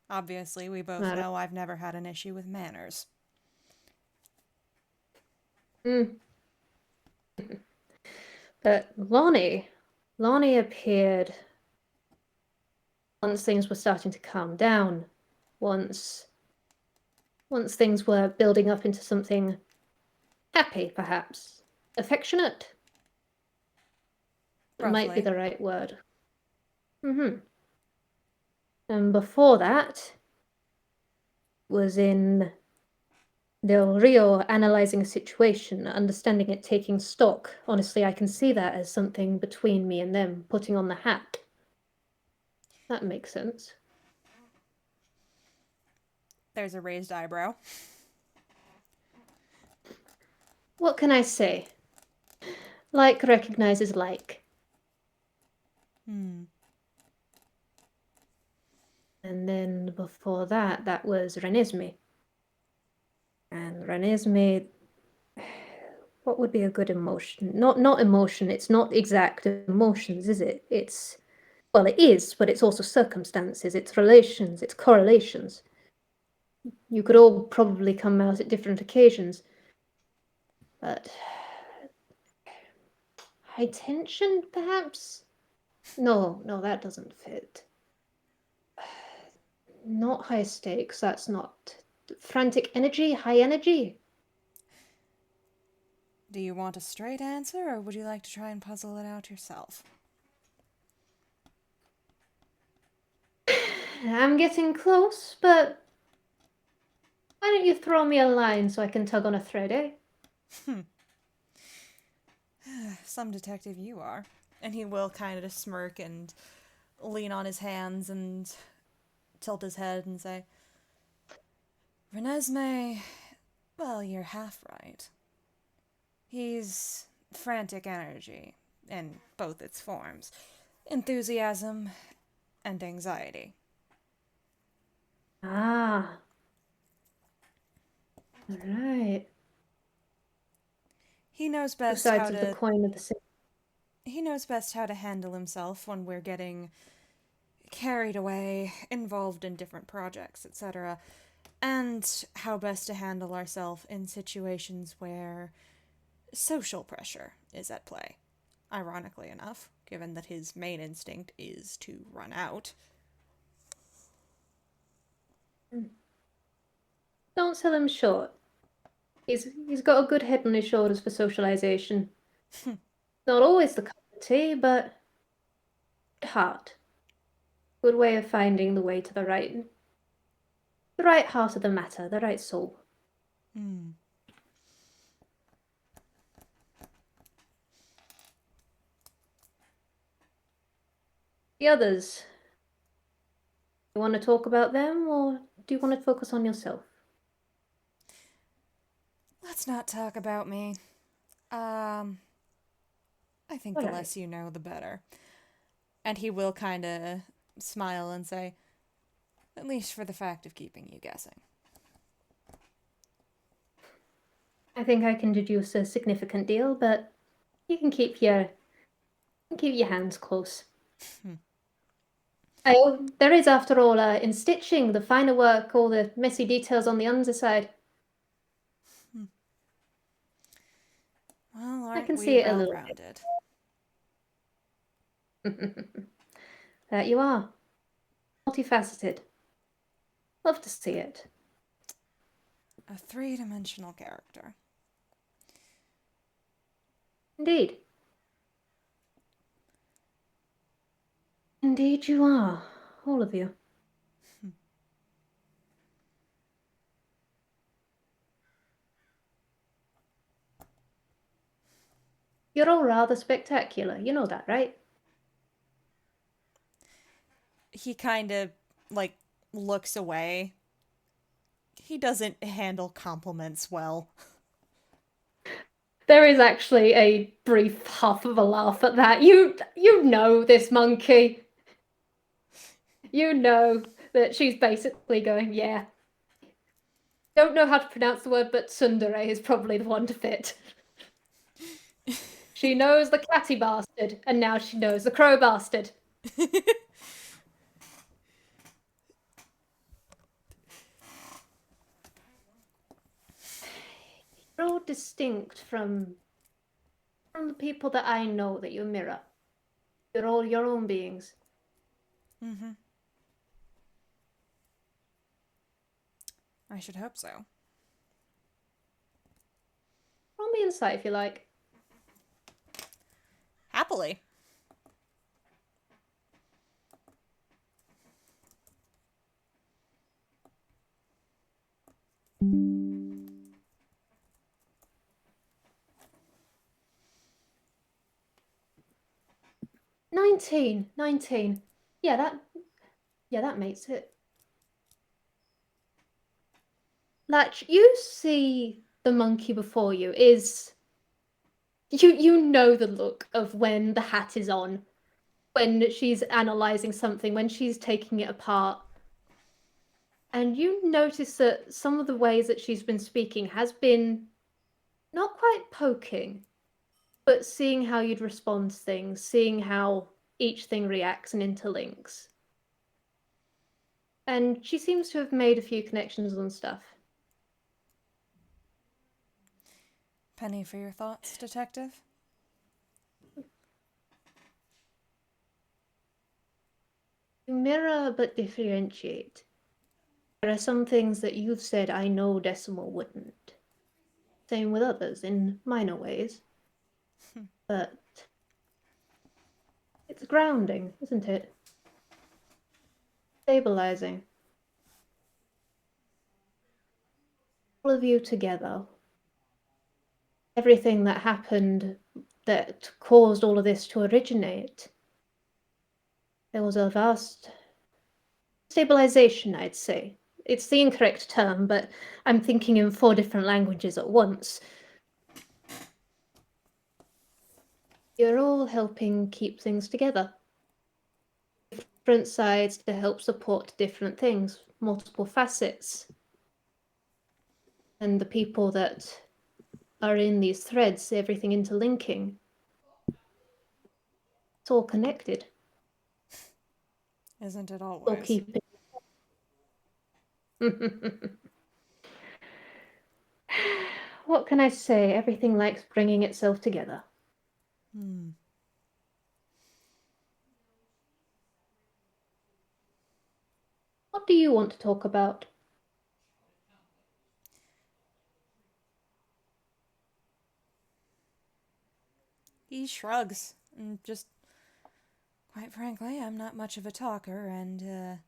[SPEAKER 1] Obviously, we both
[SPEAKER 2] Not
[SPEAKER 1] know I've never had an issue with manners.
[SPEAKER 2] Mm. But Lonnie appeared once things were starting to calm down. Once things were building up into something happy, perhaps. Affectionate might be
[SPEAKER 1] Roughly.
[SPEAKER 2] the right word. Mm-hmm. And before that was in Del Rio analyzing a situation, understanding it, taking stock. Honestly, I can see that as something between me and them, putting on the hat. That makes sense.
[SPEAKER 1] There's a raised eyebrow.
[SPEAKER 2] What can I say? Like recognizes like.
[SPEAKER 1] Hmm.
[SPEAKER 2] And then before that, that was Renesmee. And Renesmee, what would be a good emotion? Not emotion, it's not exact emotions, is it? It's, well, it is, but it's also circumstances, it's relations, it's correlations. You could all probably come out at different occasions. But high tension, perhaps? No, that doesn't fit. Not high stakes, that's not. Frantic energy, high energy?
[SPEAKER 1] Do you want a straight answer, or would you like to try and puzzle it out yourself?
[SPEAKER 2] I'm getting close, but why don't you throw me a line so I can tug on a thread, eh?
[SPEAKER 1] Some detective you are. And he will kind of smirk and lean on his hands and tilt his head and say, Renesmee, well, you're half right. He's frantic energy, in both its forms. Enthusiasm and anxiety.
[SPEAKER 2] Ah, right.
[SPEAKER 1] He knows
[SPEAKER 2] Two
[SPEAKER 1] best
[SPEAKER 2] sides
[SPEAKER 1] how
[SPEAKER 2] of the
[SPEAKER 1] to
[SPEAKER 2] coin of the same.
[SPEAKER 1] he knows best how to handle himself when we're getting carried away, involved in different projects, etc., and how best to handle ourselves in situations where social pressure is at play. Ironically enough, given that his main instinct is to run out.
[SPEAKER 2] Don't sell him short. He's got a good head on his shoulders for socialization. Not always the cup of tea, but good heart. Good way of finding the way to the right heart of the matter, the right soul.
[SPEAKER 1] Hmm.
[SPEAKER 2] The others, you want to talk about them, or do you want to focus on yourself?
[SPEAKER 1] Let's not talk about me. I think
[SPEAKER 2] All
[SPEAKER 1] the
[SPEAKER 2] right.
[SPEAKER 1] less you know, the better. And he will kind of smile and say, at least for the fact of keeping you guessing.
[SPEAKER 2] I think I can deduce a significant deal, but you can keep your hands close. There is, after all, in stitching, the finer work, all the messy details on the underside.
[SPEAKER 1] Well,
[SPEAKER 2] I
[SPEAKER 1] aren't
[SPEAKER 2] can
[SPEAKER 1] we
[SPEAKER 2] see it a
[SPEAKER 1] well
[SPEAKER 2] little
[SPEAKER 1] rounded?
[SPEAKER 2] bit. That you are. Multifaceted. Love to see it.
[SPEAKER 1] A three-dimensional character.
[SPEAKER 2] Indeed. Indeed you are. all of you. You're all rather spectacular. You know that, right?
[SPEAKER 1] He kind of, like, looks away. He doesn't handle compliments well.
[SPEAKER 2] There is actually a brief huff of a laugh at that. You know this monkey. You know that she's basically going, yeah. Don't know how to pronounce the word, but tsundere is probably the one to fit. She knows the catty bastard, and now she knows the crow bastard. You're all distinct from the people that I know that you mirror. You're all your own beings.
[SPEAKER 1] Mm-hmm. I should hope so.
[SPEAKER 2] Roll me insight if you like.
[SPEAKER 1] Happily.
[SPEAKER 2] Nineteen. Yeah, that makes it. Latch, you see the monkey before you is you know the look of when the hat is on, when she's analyzing something, when she's taking it apart. And you notice that some of the ways that she's been speaking has been not quite poking, but seeing how you'd respond to things, seeing how each thing reacts and interlinks. And she seems to have made a few connections on stuff.
[SPEAKER 1] Penny for your thoughts, detective?
[SPEAKER 2] You mirror but differentiate. There are some things that you've said I know Decimal wouldn't. Same with others in minor ways. But it's grounding, isn't it? Stabilizing. All of you together. Everything that happened that caused all of this to originate. There was a vast stabilization, I'd say. It's the incorrect term, but I'm thinking in 4 different languages at once. You're all helping keep things together. Different sides to help support different things, multiple facets. And the people that are in these threads, everything interlinking. It's all connected.
[SPEAKER 1] Isn't it
[SPEAKER 2] All
[SPEAKER 1] always?
[SPEAKER 2] keeping. What can I say? Everything likes bringing itself together. What do you want to talk about?
[SPEAKER 1] He shrugs and just, quite frankly, I'm not much of a talker, and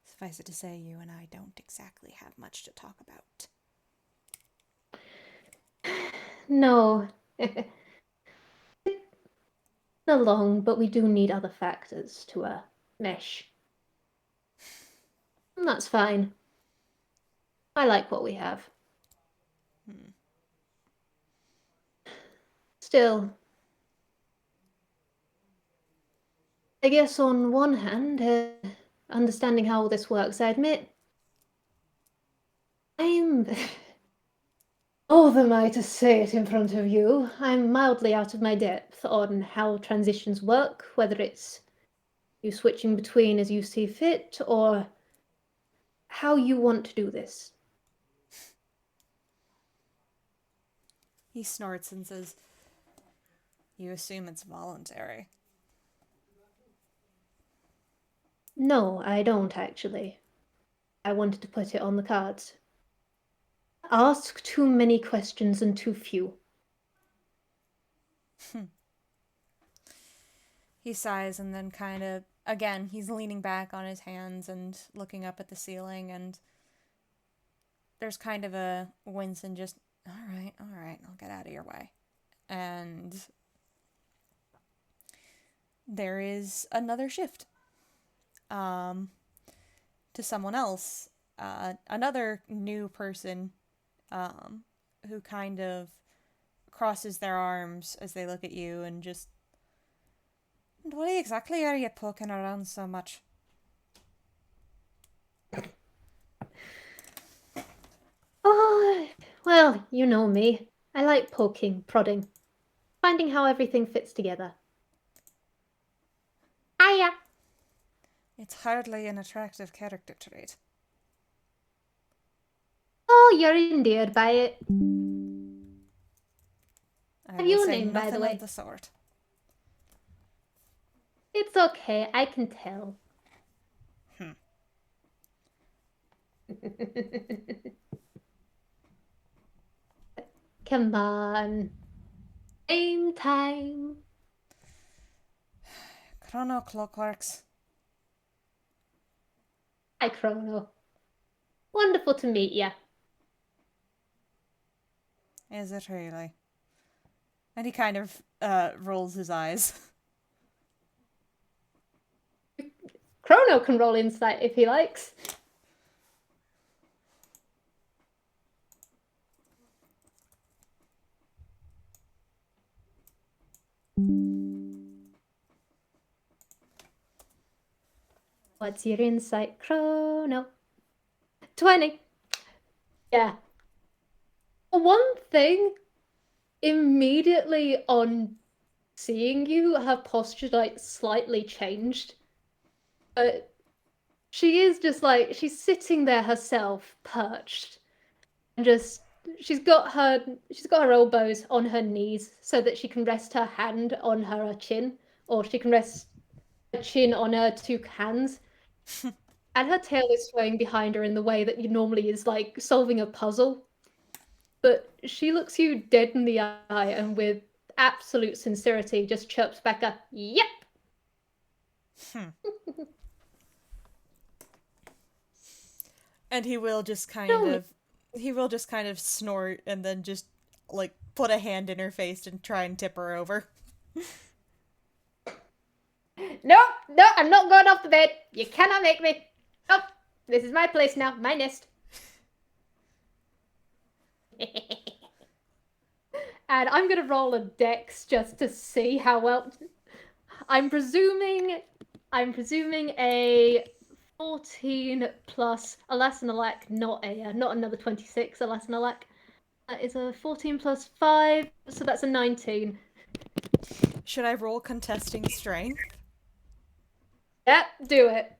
[SPEAKER 1] suffice it to say, you and I don't exactly have much to talk about.
[SPEAKER 2] No. Along, but we do need other factors to mesh. And that's fine. I like what we have. Still, I guess on one hand, understanding how all this works, I admit I'm oh, am I to say it in front of you? I'm mildly out of my depth on how transitions work, whether it's you switching between as you see fit, or how you want to do this.
[SPEAKER 1] He snorts and says, you assume it's voluntary.
[SPEAKER 2] No, I don't actually. I wanted to put it on the cards. Ask too many questions and too few.
[SPEAKER 1] He sighs and then kind of again, he's leaning back on his hands and looking up at the ceiling, and there's kind of a wince and just, all right, I'll get out of your way. And there is another shift. To someone else, another new person, who kind of crosses their arms as they look at you and just, what exactly are you poking around so much?
[SPEAKER 2] Oh, well, you know me. I like poking, prodding, finding how everything fits together. Hiya!
[SPEAKER 1] It's hardly an attractive character trait.
[SPEAKER 2] Oh, you're endeared by it.
[SPEAKER 1] I
[SPEAKER 2] Have
[SPEAKER 1] will
[SPEAKER 2] your
[SPEAKER 1] say
[SPEAKER 2] name, by the
[SPEAKER 1] nothing
[SPEAKER 2] way?
[SPEAKER 1] of the sort.
[SPEAKER 2] It's okay, I can tell. Come on. Game time.
[SPEAKER 1] Chrono Clockworks.
[SPEAKER 2] Hi, Chrono. Wonderful to meet you.
[SPEAKER 1] Is it really? And he kind of rolls his eyes.
[SPEAKER 2] Chrono can roll insight if he likes. What's your insight, Chrono? 20. Yeah. One thing, immediately on seeing you, her posture like slightly changed. She is just like, she's sitting there herself, perched, and just she's got her elbows on her knees so that she can rest her hand on her chin, or she can rest her chin on her two hands. And her tail is swaying behind her in the way that you normally is like solving a puzzle. But she looks you dead in the eye and with absolute sincerity just chirps back a yep.
[SPEAKER 1] And he will just kind of snort and then just like put a hand in her face and try and tip her over.
[SPEAKER 2] No, I'm not going off the bed. You cannot make me. Nope, this is my place now, my nest. And I'm gonna roll a dex just to see how well. I'm presuming a 14 plus, alas and alack, not another 26, alas and alack. That is a 14 plus 5, so that's a 19.
[SPEAKER 1] Should I roll contesting strength?
[SPEAKER 2] Yep, do it.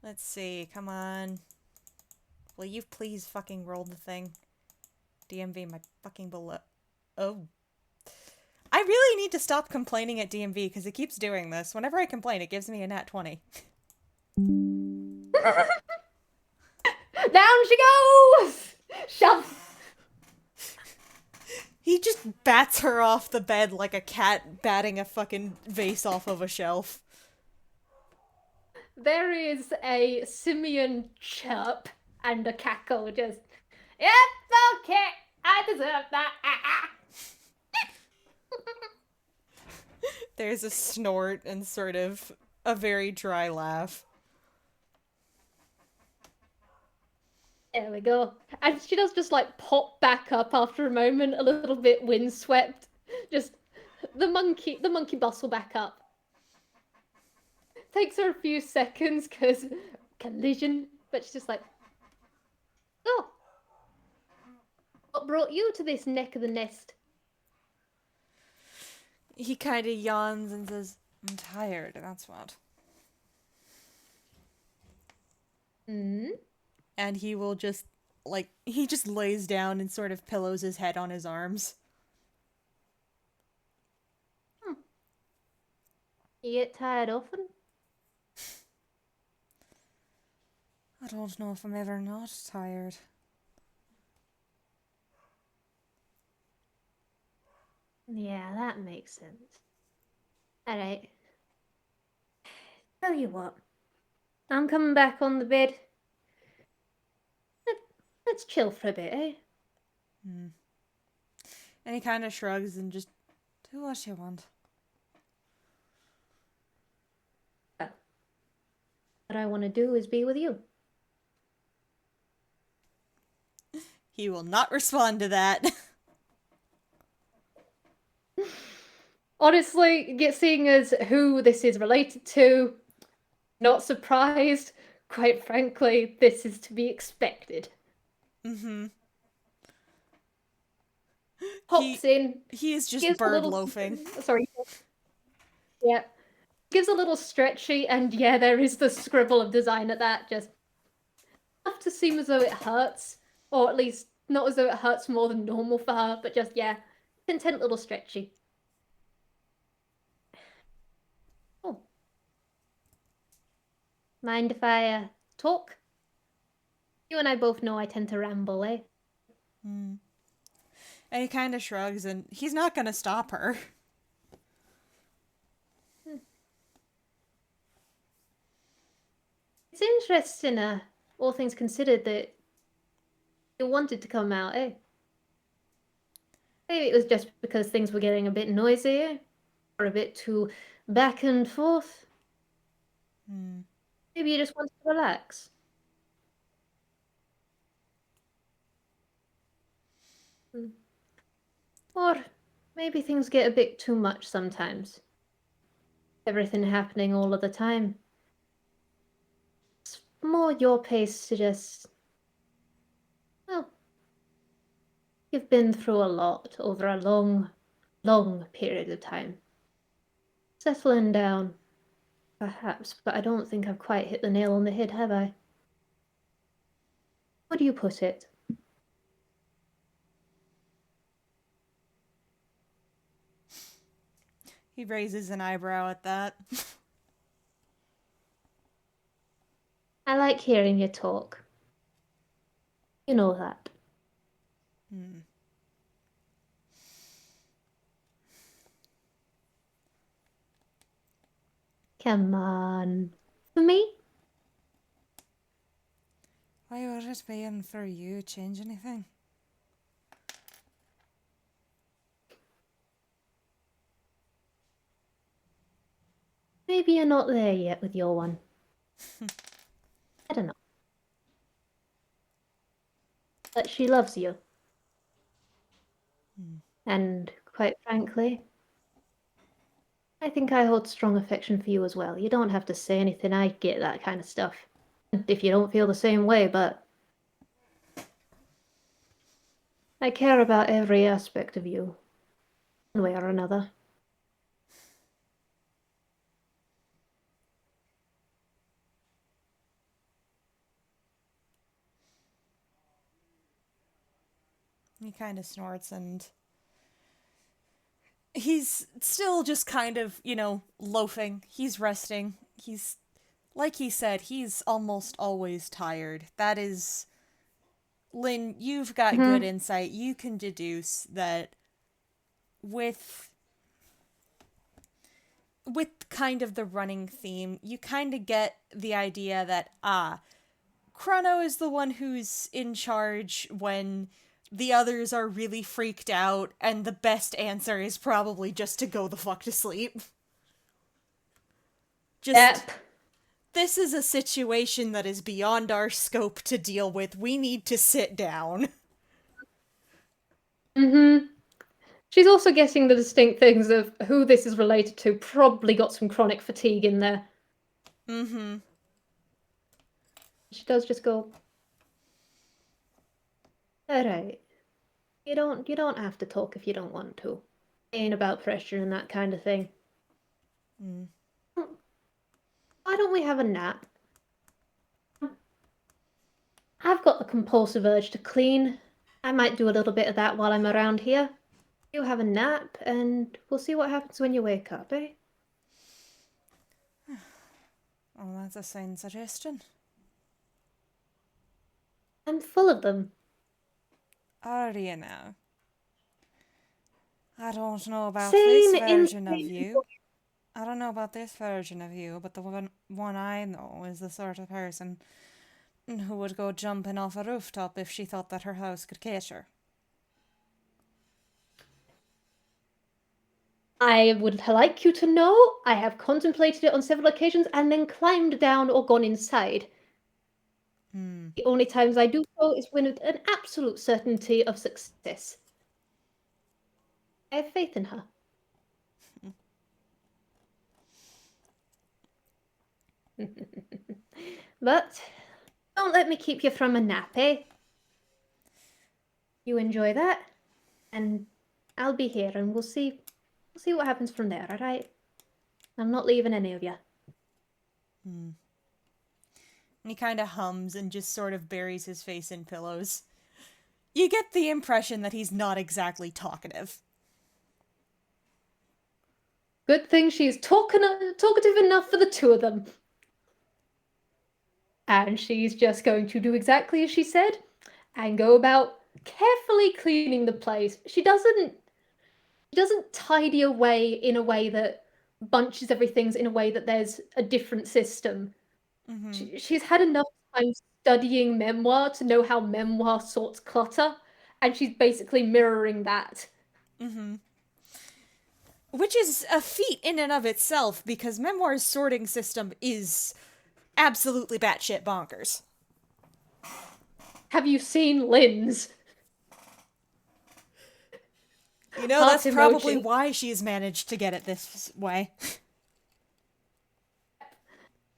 [SPEAKER 1] Let's see, come on. Will you please fucking roll the thing? DMV, my fucking below. Oh. I really need to stop complaining at DMV because it keeps doing this. Whenever I complain, it gives me a nat 20.
[SPEAKER 2] Down she goes! Shove!
[SPEAKER 1] He just bats her off the bed like a cat batting a fucking vase off of a shelf.
[SPEAKER 2] There is a simian chirp and a cackle just, yep, okay, I deserve that.
[SPEAKER 1] There's a snort and sort of a very dry laugh.
[SPEAKER 2] There we go. And she does just like pop back up after a moment, a little bit windswept. Just the monkey bustle back up. Takes her a few seconds because collision, but she's just like, oh, what brought you to this neck of the nest?
[SPEAKER 1] He kind of yawns and says, I'm tired, that's what. And he will just, like, he just lays down and sort of pillows his head on his arms.
[SPEAKER 2] You get tired often?
[SPEAKER 1] I don't know if I'm ever not tired.
[SPEAKER 2] Yeah, that makes sense. Alright. Tell you what. I'm coming back on the bed. Let's chill for a bit, eh?
[SPEAKER 1] Hmm. And he kind of shrugs and just, do what you want.
[SPEAKER 2] Well, what I want to do is be with you.
[SPEAKER 1] He will not respond to that.
[SPEAKER 2] Honestly, seeing as who this is related to, not surprised. Quite frankly, this is to be expected.
[SPEAKER 1] Mm-hmm.
[SPEAKER 2] Hops in,
[SPEAKER 1] He is just
[SPEAKER 2] gives a
[SPEAKER 1] bird
[SPEAKER 2] little.
[SPEAKER 1] loafing.
[SPEAKER 2] Sorry. Yeah. Gives a little stretchy, and yeah, there is the scribble of design at that. Just enough to seem as though it hurts, or at least not as though it hurts more than normal for her, but just, yeah, content little stretchy. Oh. Mind if I talk? You and I both know I tend to ramble, eh?
[SPEAKER 1] Mm. And he kind of shrugs, and he's not going to stop her.
[SPEAKER 2] It's interesting, all things considered, that you wanted to come out, eh? Maybe it was just because things were getting a bit noisy, or a bit too back and forth.
[SPEAKER 1] Mm.
[SPEAKER 2] Maybe you just wanted to relax. Or maybe things get a bit too much sometimes. Everything happening all of the time. It's more your pace to just... Well, you've been through a lot over a long, long period of time. Settling down, perhaps, but I don't think I've quite hit the nail on the head, have I? How do you put it?
[SPEAKER 1] He raises an eyebrow at that.
[SPEAKER 2] I like hearing you talk. You know that.
[SPEAKER 1] Hmm.
[SPEAKER 2] Come on. For me?
[SPEAKER 1] Why would it be in for you change anything?
[SPEAKER 2] Maybe you're not there yet with your one. I don't know. But she loves you.
[SPEAKER 1] Hmm.
[SPEAKER 2] And quite frankly, I think I hold strong affection for you as well. You don't have to say anything, I get that kind of stuff. If you don't feel the same way, but I care about every aspect of you, one way or another.
[SPEAKER 1] He kind of snorts, and he's still just kind of, loafing. He's resting. He's, like he said, he's almost always tired. That is, Lynn, you've got good
[SPEAKER 2] Mm-hmm.
[SPEAKER 1] insight. You can deduce that with kind of the running theme, you kind of get the idea that, Chrono is the one who's in charge when the others are really freaked out, and the best answer is probably just to go the fuck to sleep. Just,
[SPEAKER 2] Yep.
[SPEAKER 1] this is a situation that is beyond our scope to deal with. We need to sit down.
[SPEAKER 2] Mm-hmm. She's also getting the distinct things of who this is related to. Probably got some chronic fatigue in there.
[SPEAKER 1] Mm-hmm.
[SPEAKER 2] She does just go, alright. You don't have to talk if you don't want to. Ain't about pressure and that kind of thing.
[SPEAKER 1] Mm.
[SPEAKER 2] Why don't we have a nap? I've got the compulsive urge to clean. I might do a little bit of that while I'm around here. You have a nap, and we'll see what happens when you wake up, eh?
[SPEAKER 1] Oh, that's a sound suggestion.
[SPEAKER 2] I'm full of them.
[SPEAKER 1] Are you now? I don't know about this
[SPEAKER 2] Same
[SPEAKER 1] version of
[SPEAKER 2] insane.
[SPEAKER 1] you. I don't know about this version of you, but the one I know is the sort of person who would go jumping off a rooftop if she thought that her house could catch her.
[SPEAKER 2] I would like you to know I have contemplated it on several occasions and then climbed down or gone inside. The only times I do so is when with an absolute certainty of success. I have faith in her. But don't let me keep you from a nap, eh? You enjoy that, and I'll be here, and we'll see what happens from there. All right? I'm not leaving any of you.
[SPEAKER 1] And he kind of hums and just sort of buries his face in pillows. You get the impression that he's not exactly talkative.
[SPEAKER 2] Good thing she's talkative enough for the two of them. And she's just going to do exactly as she said and go about carefully cleaning the place. She doesn't tidy away in a way that bunches everything in a way that there's a different system. She's had enough time studying memoir to know how memoir sorts clutter, and she's basically mirroring that.
[SPEAKER 1] Which is a feat in and of itself, because Memoir's sorting system is absolutely batshit bonkers.
[SPEAKER 2] Have you seen Lynn's?
[SPEAKER 1] You know,
[SPEAKER 2] Heart
[SPEAKER 1] that's probably
[SPEAKER 2] emoji.
[SPEAKER 1] why she's managed to get it this way.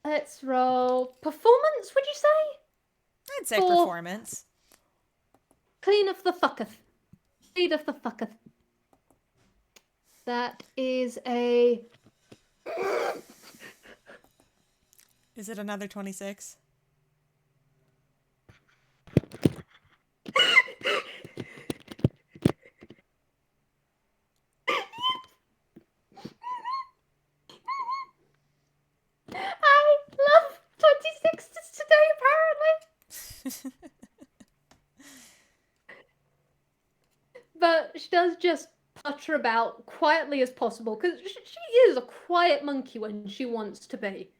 [SPEAKER 2] Let's roll performance, would you say?
[SPEAKER 1] I'd say
[SPEAKER 2] For
[SPEAKER 1] performance.
[SPEAKER 2] clean of the fucketh. Clean of the fucketh. That is a...
[SPEAKER 1] Is it another 26?
[SPEAKER 2] I love 26s today, apparently. But she does just putter about quietly as possible, because she is a quiet monkey when she wants to be.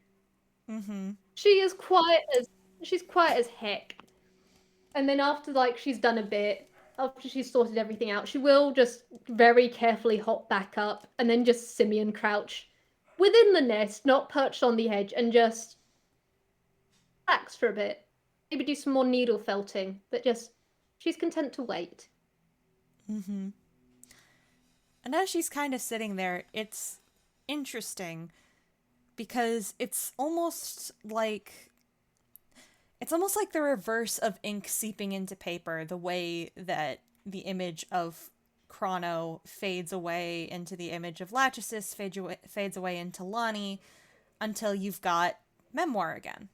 [SPEAKER 2] She's quiet as heck. And then after she's done a bit, after she's sorted everything out, she will just very carefully hop back up and then just simian crouch within the nest, not perched on the edge, and just relax for a bit. Maybe do some more needle felting, but just she's content to wait.
[SPEAKER 1] And as she's kind of sitting there, it's interesting because it's almost like the reverse of ink seeping into paper, the way that the image of Chrono fades away into the image of Lachesis, fades away into Lonnie, until you've got Memoir again,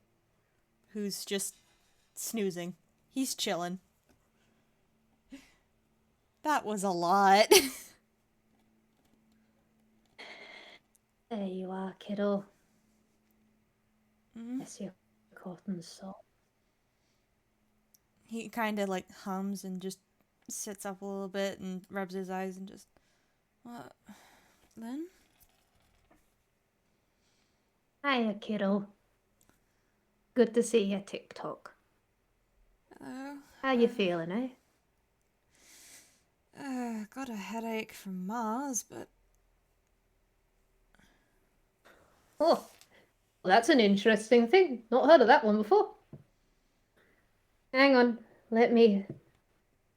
[SPEAKER 1] who's just snoozing. He's chilling. That was a lot.
[SPEAKER 2] There you are, kiddo. Bless your cotton soul.
[SPEAKER 1] He kind of hums and just sits up a little bit and rubs his eyes and just, what? Lynn?
[SPEAKER 2] Hiya, kiddo. Good to see you, TikTok.
[SPEAKER 1] Hello.
[SPEAKER 2] How you feeling, eh?
[SPEAKER 1] Got a headache from Mars, but...
[SPEAKER 2] Oh, well, that's an interesting thing. Not heard of that one before. Hang on, let me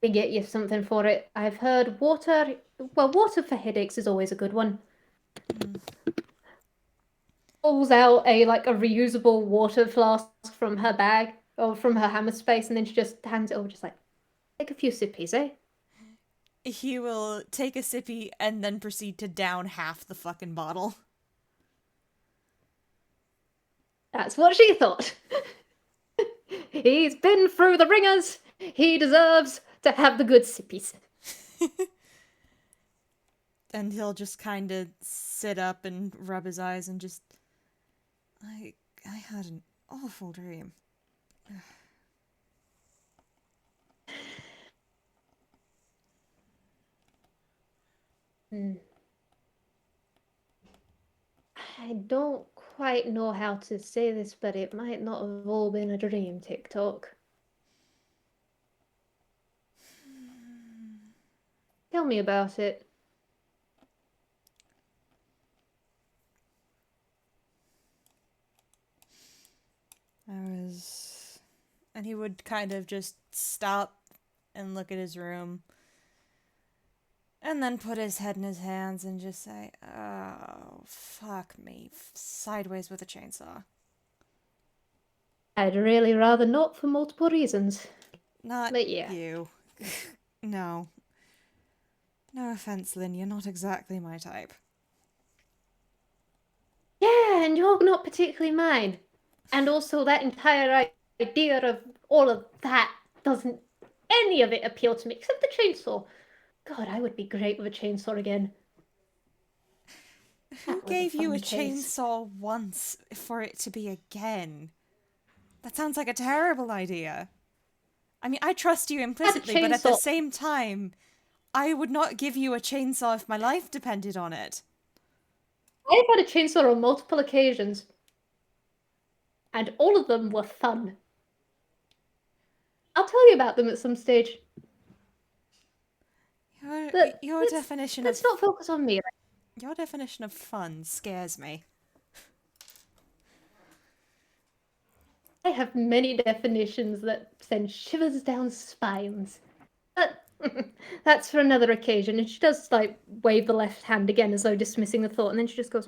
[SPEAKER 2] get you something for it. I've heard water. Well, water for headaches is always a good one. Pulls out a reusable water flask from her bag or from her hammer space, and then she just hands it over, just take a few sippies, eh?
[SPEAKER 1] He will take a sippy and then proceed to down half the fucking bottle.
[SPEAKER 2] That's what she thought. He's been through the ringers. He deserves to have the good sippies.
[SPEAKER 1] And he'll just kind of sit up and rub his eyes and just... I had an awful dream.
[SPEAKER 2] I don't quite know how to say this, but it might not have all been a dream, TikTok. Tell me about it.
[SPEAKER 1] And he would kind of just stop and look at his room. And then put his head in his hands and just say, oh, fuck me. Sideways with a chainsaw.
[SPEAKER 2] I'd really rather not for multiple reasons.
[SPEAKER 1] Not
[SPEAKER 2] But yeah.
[SPEAKER 1] you. No. No offense, Lynn, you're not exactly my type.
[SPEAKER 2] Yeah, and you're not particularly mine. And also that entire idea of all of that doesn't any of it appeal to me, except the chainsaw. God, I would be great with a chainsaw again.
[SPEAKER 1] Who gave you a chainsaw once for it to be again? That sounds like a terrible idea. I mean, I trust you implicitly, but at the same time, I would not give you a chainsaw if my life depended on it.
[SPEAKER 2] I've had a chainsaw on multiple occasions. And all of them were fun.
[SPEAKER 1] I'll
[SPEAKER 2] tell you about them at some stage.
[SPEAKER 1] Your definition
[SPEAKER 2] let's not focus on me.
[SPEAKER 1] Your definition of fun scares me.
[SPEAKER 2] I have many definitions that send shivers down spines. But that's for another occasion. And she does, like, wave the left hand again as though dismissing the thought. And then she just goes,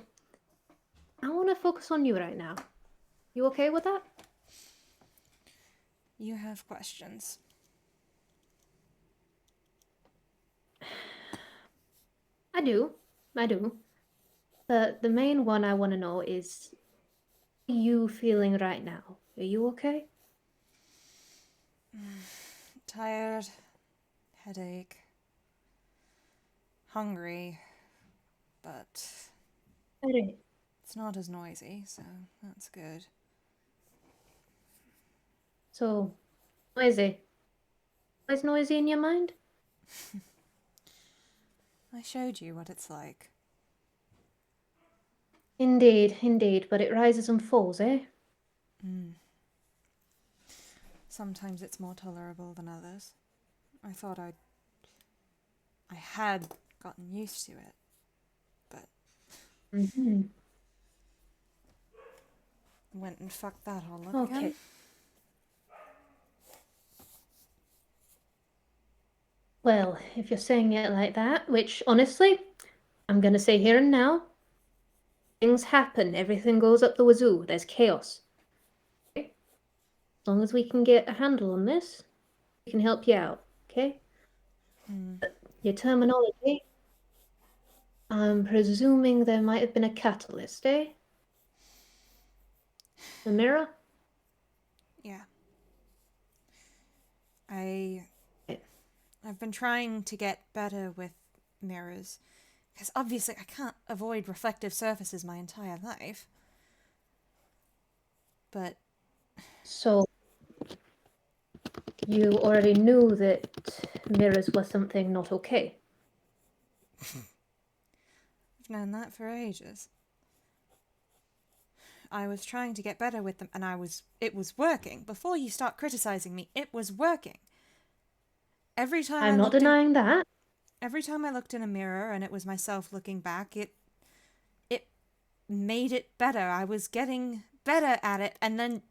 [SPEAKER 2] I want to focus on you right now. You okay with that?
[SPEAKER 1] You have questions.
[SPEAKER 2] I do. The main one I want to know is, how are you feeling right now? Are you okay?
[SPEAKER 1] Tired, headache, hungry, but it's not as noisy, so that's good.
[SPEAKER 2] So, noisy. Is noisy in your mind?
[SPEAKER 1] I showed you what it's like.
[SPEAKER 2] Indeed, but it rises and falls, eh?
[SPEAKER 1] Sometimes it's more tolerable than others. I thought I had gotten used to it, but went and fucked that all up again.
[SPEAKER 2] Well, if you're saying it like that, which honestly, I'm gonna say here and now, things happen, everything goes up the wazoo, there's chaos. Okay? As long as we can get a handle on this, we can help you out, okay? Your terminology, I'm presuming there might have been a catalyst, eh? The mirror?
[SPEAKER 1] Yeah. I've been trying to get better with mirrors, because obviously I can't avoid reflective surfaces my entire life. But...
[SPEAKER 2] So, you already knew that mirrors were something not okay?
[SPEAKER 1] I've known that for ages. I was trying to get better with them, and it was working. Before you start criticizing me, it was working. Every time
[SPEAKER 2] I'm not denying that.
[SPEAKER 1] Every time I looked in a mirror and it was myself looking back, it made it better. I was getting better at it, and then...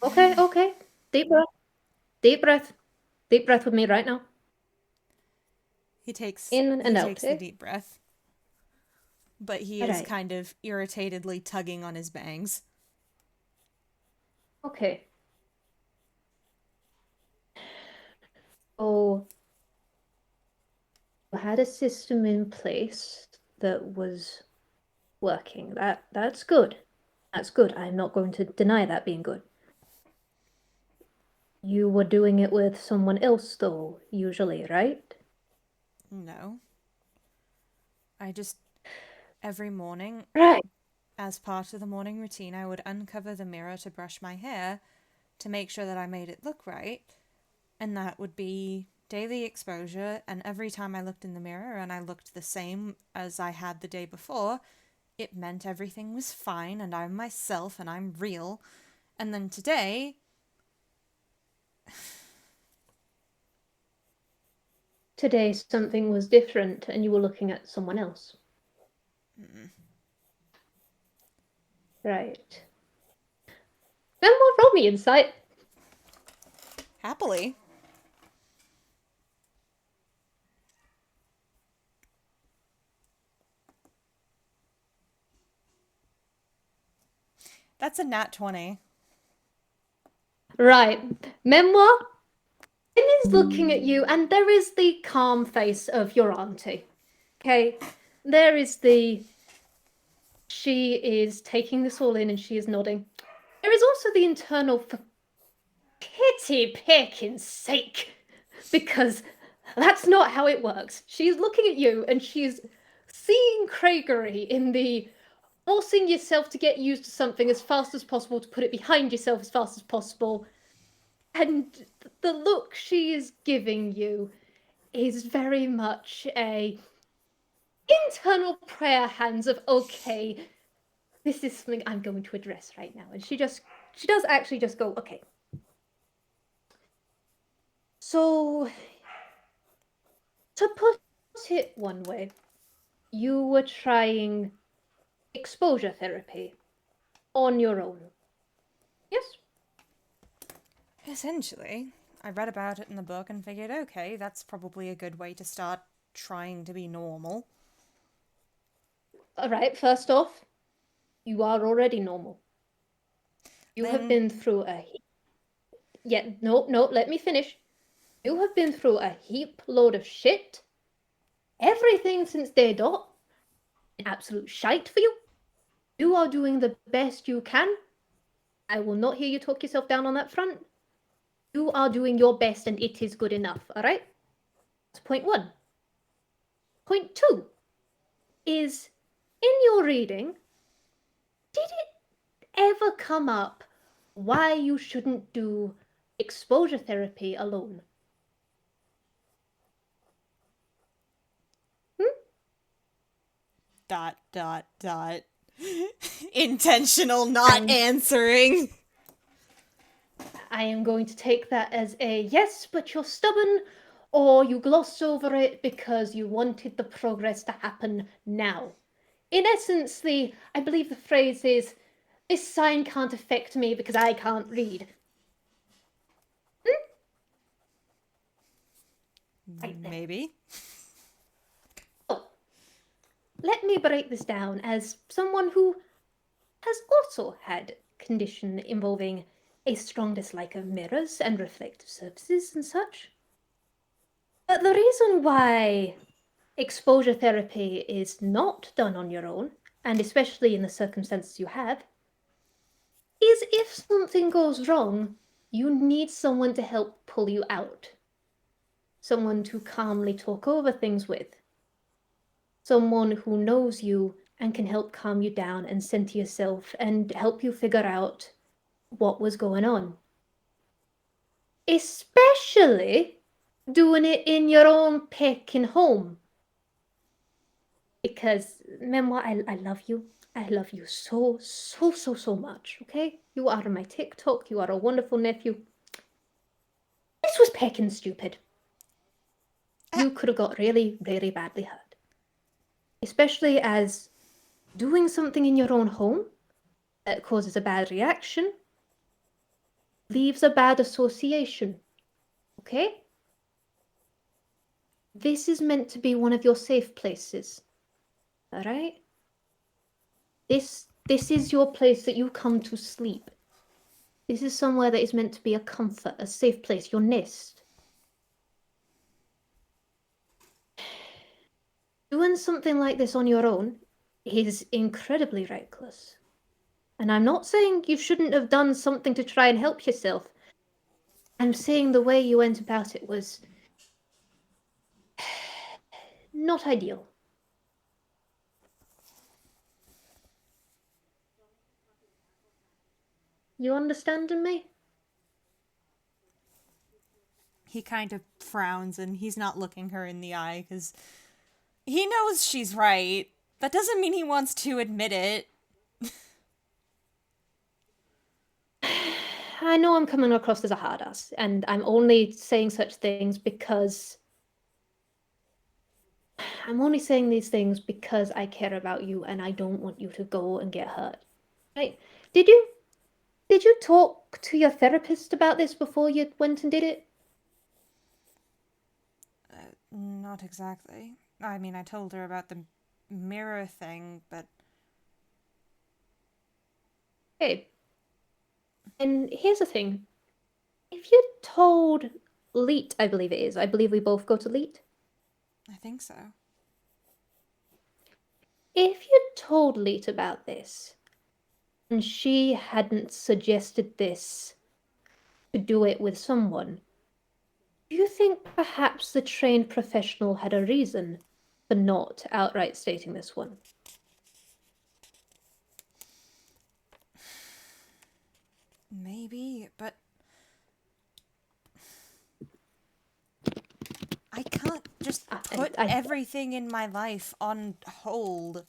[SPEAKER 2] Okay. Deep breath. Deep breath with me right now.
[SPEAKER 1] He takes
[SPEAKER 2] in and out.
[SPEAKER 1] The deep breath. But he is kind of irritatedly tugging on his bangs.
[SPEAKER 2] Okay. So, you had a system in place that was working. That's good. That's good. I'm not going to deny that being good. You were doing it with someone else, though, usually, right?
[SPEAKER 1] No. I just... Every morning, as part of the morning routine, I would uncover the mirror to brush my hair to make sure that I made it look right. And that would be daily exposure, and every time I looked in the mirror and I looked the same as I had the day before, it meant everything was fine and I'm myself and I'm real. And then today...
[SPEAKER 2] Today something was different and you were looking at someone else. Right. Then what, roll me insight.
[SPEAKER 1] Happily. That's a nat 20.
[SPEAKER 2] Right. Memoir. Lynn is looking at you, and there is the calm face of your auntie. Okay? There is the... She is taking this all in and she is nodding. There is also the internal, for pity picking sake, because that's not how it works. She's looking at you and she's seeing Craigery in the forcing yourself to get used to something as fast as possible, to put it behind yourself as fast as possible. And the look she is giving you is very much a internal prayer hands of, okay, this is something I'm going to address right now. And she does actually just go, okay. So, to put it one way, you were trying exposure therapy on your own. Yes?
[SPEAKER 1] Essentially. I read about it in the book and figured, okay, that's probably a good way to start trying to be normal.
[SPEAKER 2] Alright, first off, you are already normal. You have been through a heap. Yeah, no, let me finish. You have been through a heap load of shit. Everything since day dot. An absolute shite for you. You are doing the best you can. I will not hear you talk yourself down on that front. You are doing your best and it is good enough, alright? That's point one. Point two is, in your reading, did it ever come up why you shouldn't do exposure therapy alone?
[SPEAKER 1] Dot, dot, dot. Intentional not answering.
[SPEAKER 2] I am going to take that as a yes, but you're stubborn, or you glossed over it because you wanted the progress to happen now. In essence, I believe the phrase is, this sign can't affect me because I can't read. Right there.
[SPEAKER 1] Maybe.
[SPEAKER 2] So, let me break this down as someone who has also had condition involving a strong dislike of mirrors and reflective surfaces and such. But the reason why exposure therapy is not done on your own, and especially in the circumstances you have, is if something goes wrong, you need someone to help pull you out. Someone to calmly talk over things with. Someone who knows you and can help calm you down and center yourself and help you figure out what was going on. Especially doing it in your own pecking home. Because, Memoir, I love you. I love you so, so, so, so much, okay? You are my Ticktock. You are a wonderful nephew. This was pecking stupid. You could have got really, really badly hurt. Especially as doing something in your own home that causes a bad reaction leaves a bad association, okay? This is meant to be one of your safe places, all right? This is your place that you come to sleep. This is somewhere that is meant to be a comfort, a safe place, your nest. Doing something like this on your own is incredibly reckless. And I'm not saying you shouldn't have done something to try and help yourself. I'm saying the way you went about it was not ideal. You understanding me?
[SPEAKER 1] He kind of frowns and he's not looking her in the eye because he knows she's right. That doesn't mean he wants to admit it.
[SPEAKER 2] I know I'm coming across as a hard ass, and I'm only saying such things because I'm only saying these things because I care about you and I don't want you to go and get hurt. Right? Did you talk to your therapist about this before you went and did it?
[SPEAKER 1] Not exactly. I mean, I told her about the mirror thing, but...
[SPEAKER 2] Hey. And here's the thing. If you told Leet, I believe it is. I believe we both go to Leet.
[SPEAKER 1] I think so.
[SPEAKER 2] If you told Leet about this, and she hadn't suggested this to do it with someone, do you think perhaps the trained professional had a reason for not outright stating this one?
[SPEAKER 1] Maybe, but... I can't just put everything in my life on hold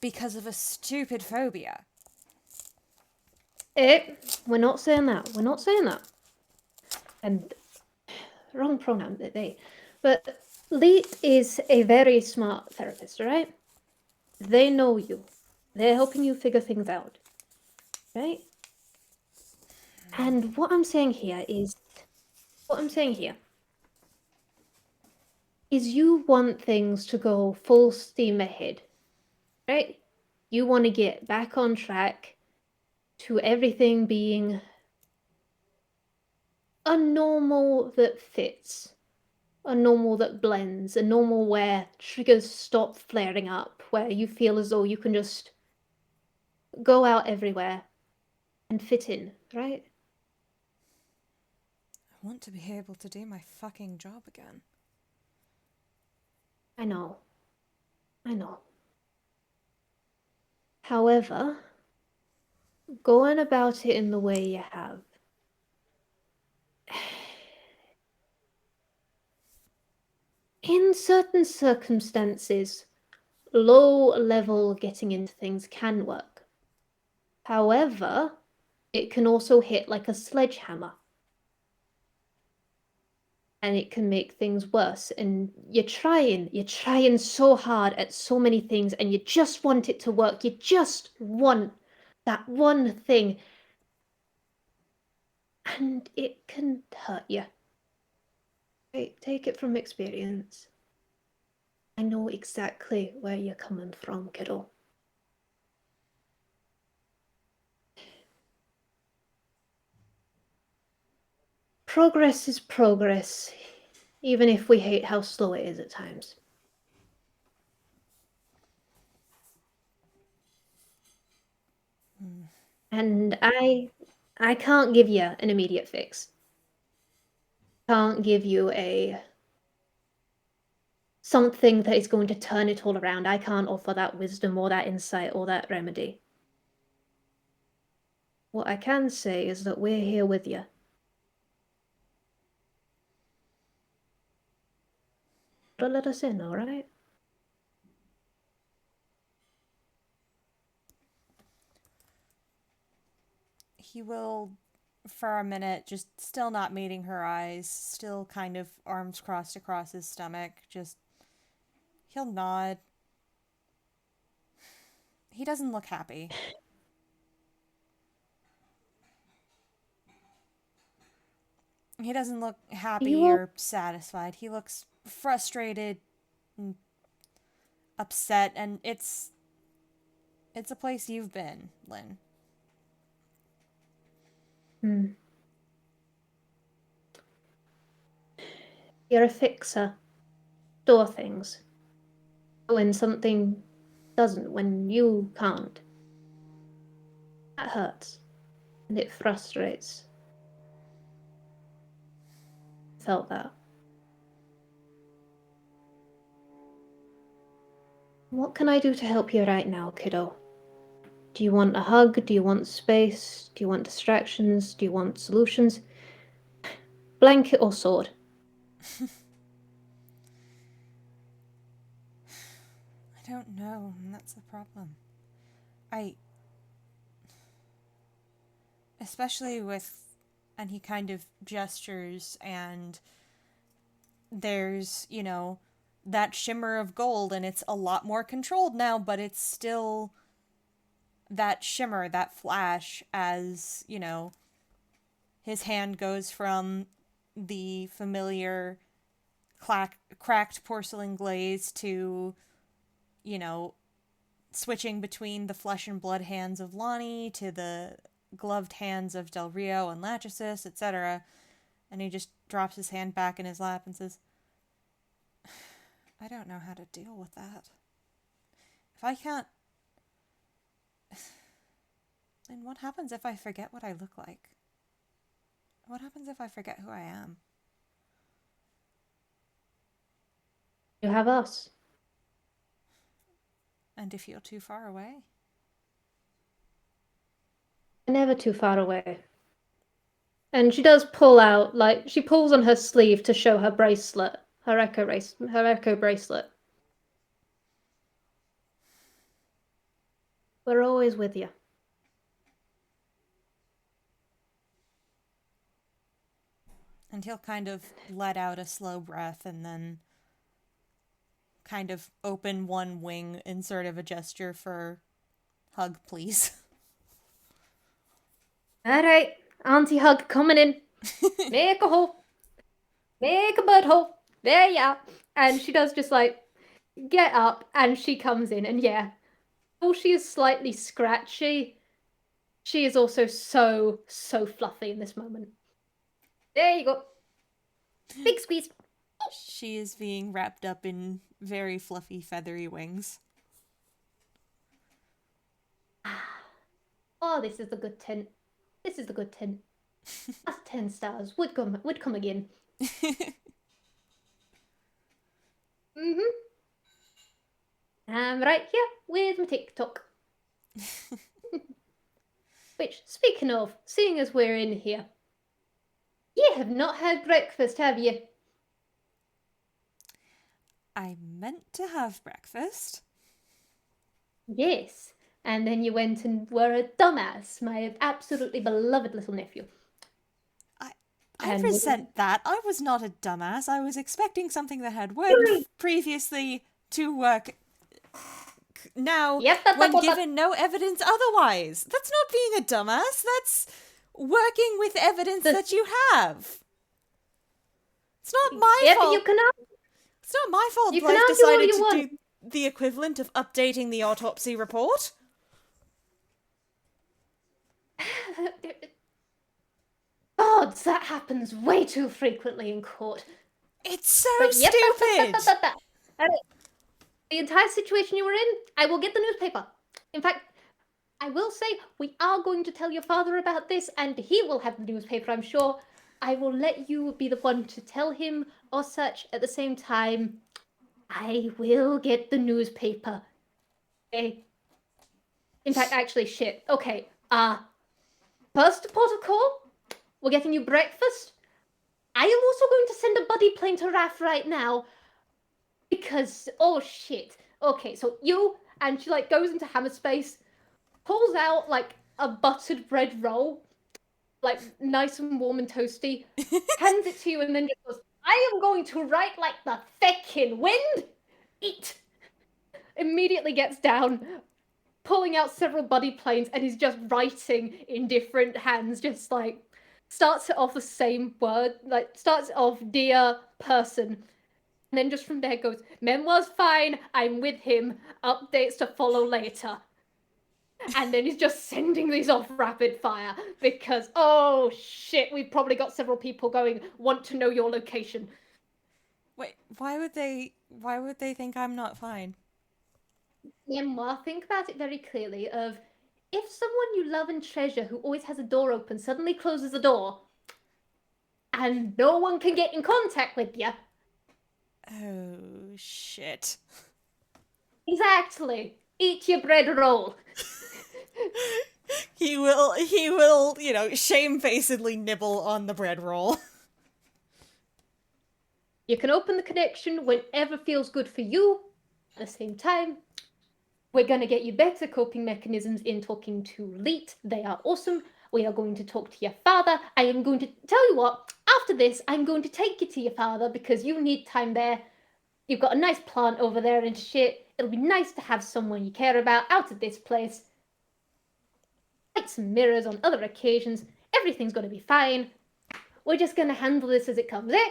[SPEAKER 1] because of a stupid phobia.
[SPEAKER 2] We're not saying that. We're not saying that. And wrong pronoun, they. But Leet is a very smart therapist, right? They know you. They're helping you figure things out, right? And what I'm saying here is you want things to go full steam ahead, right? You want to get back on track to everything being a normal that fits, a normal that blends, a normal where triggers stop flaring up, where you feel as though you can just go out everywhere and fit in, right?
[SPEAKER 1] I want to be able to do my fucking job again.
[SPEAKER 2] I know. However, going about it in the way you have, in certain circumstances, low level getting into things can work. However, it can also hit like a sledgehammer. And it can make things worse. And you're trying so hard at so many things, and you just want it to work. You just want that one thing. And it can hurt you. Take it from experience. I know exactly where you're coming from, kiddo. Progress is progress, even if we hate how slow it is at times. And I can't give you an immediate fix. Can't give you something that is going to turn it all around. I can't offer that wisdom or that insight or that remedy. What I can say is that we're here with you. But let us in, all right?
[SPEAKER 1] He will, for a minute, just still not meeting her eyes, still kind of arms crossed across his stomach, he'll nod. He doesn't look happy. He doesn't look happy or satisfied. He looks frustrated and upset, and it's a place you've been, Lynn.
[SPEAKER 2] You're a fixer. Store things. When something doesn't, when you can't. That hurts. And it frustrates. Felt that. What can I do to help you right now, kiddo? Do you want a hug? Do you want space? Do you want distractions? Do you want solutions? blanket or sword?
[SPEAKER 1] I don't know, and that's the problem. Especially with, and he kind of gestures, and there's, that shimmer of gold, and it's a lot more controlled now, but it's still that shimmer, that flash, as, his hand goes from the familiar cracked porcelain glaze to, switching between the flesh and blood hands of Lonnie to the gloved hands of Del Rio and Lachesis, etc. And he just drops his hand back in his lap and says, I don't know how to deal with that. If I can't... Then what happens if I forget what I look like? What happens if I forget who I am?
[SPEAKER 2] You have us.
[SPEAKER 1] And if you're too far away?
[SPEAKER 2] Never too far away. And she does pull out, she pulls on her sleeve to show her bracelet, her echo bracelet. We're always with you.
[SPEAKER 1] And he'll kind of let out a slow breath and then kind of open one wing in sort of a gesture for hug, please.
[SPEAKER 2] All right, Auntie Hug coming in. Make a hole. Make a bird hole. There you are. And she does just get up and she comes in. And yeah, though she is slightly scratchy, she is also so fluffy in this moment. There you go. Big squeeze.
[SPEAKER 1] She is being wrapped up in very fluffy, feathery wings.
[SPEAKER 2] Oh, this is the good tent. This is the good tent. That's 10 stars. Would come again. I'm right here with my TikTok. Which, speaking of, seeing as we're in here, you have not had breakfast, have you?
[SPEAKER 1] I meant to have breakfast.
[SPEAKER 2] Yes. And then you went and were a dumbass, my absolutely beloved little nephew.
[SPEAKER 1] I resent that. I was not a dumbass. I was expecting something that had worked previously to work now when given no evidence otherwise. That's not being a dumbass. That's working with evidence that you have. It's not my fault.
[SPEAKER 2] You cannot.
[SPEAKER 1] It's not my fault Blythe decided to do the equivalent of updating the autopsy report.
[SPEAKER 2] Gods, that happens way too frequently in court.
[SPEAKER 1] It's so stupid!
[SPEAKER 2] The entire situation you were in, I will get the newspaper. In fact, I will say we are going to tell your father about this, and he will have the newspaper, I'm sure. I will let you be the one to tell him or such. At the same time, I will get the newspaper. Okay? In fact, actually, shit. Okay, first port of call, we're getting you breakfast. I am also going to send a buddy plane to Raph right now. Because, oh shit. Okay, so you, and she goes into hammer space, pulls out a buttered bread roll, nice and warm and toasty, hands it to you, and then just goes, I am going to write like the feckin' wind. Eat. Immediately gets down, pulling out several buddy planes, and is just writing in different hands, just starts it off the same word, starts it off, dear person. And then just from there goes, memoir's fine, I'm with him, updates to follow later. And then he's just sending these off rapid fire because, oh shit, we've probably got several people going, want to know your location.
[SPEAKER 1] Wait, why would they think I'm not fine?
[SPEAKER 2] Memoir, think about it very clearly of, if someone you love and treasure who always has a door open suddenly closes the door, and no one can get in contact with you.
[SPEAKER 1] Oh, shit.
[SPEAKER 2] Exactly. Eat your bread roll.
[SPEAKER 1] He will, shamefacedly nibble on the bread roll.
[SPEAKER 2] You can open the connection whenever feels good for you. At the same time, we're going to get you better coping mechanisms in talking to Leet. They are awesome. We are going to talk to your father. I am going to tell you what, after this, I'm going to take you to your father because you need time there. You've got a nice plant over there and shit. It'll be nice to have someone you care about out of this place. Light some mirrors on other occasions. Everything's going to be fine. We're just going to handle this as it comes, eh?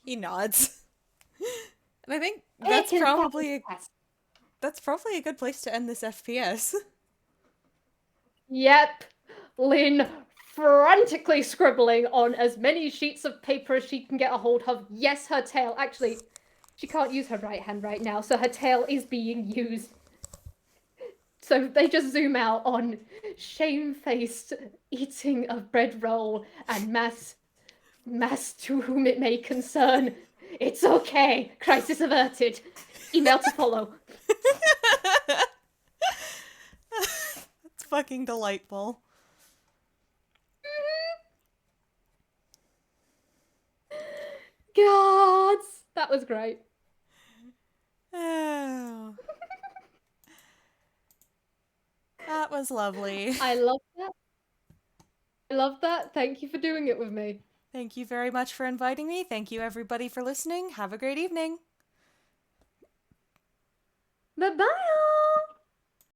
[SPEAKER 1] He nods. And I think that's probably a good place to end this FPS.
[SPEAKER 2] Yep. Lynn frantically scribbling on as many sheets of paper as she can get a hold of. Yes, her tail. Actually, she can't use her right hand right now, so her tail is being used. So they just zoom out on shamefaced eating of bread roll and mass to whom it may concern. It's okay. Crisis averted. Email to follow.
[SPEAKER 1] That's fucking delightful.
[SPEAKER 2] Gods, that was great.
[SPEAKER 1] Oh. That was lovely.
[SPEAKER 2] I love that. I love that. Thank you for doing it with me.
[SPEAKER 1] Thank you very much for inviting me. Thank you everybody for listening. Have a great evening.
[SPEAKER 2] Bye-bye.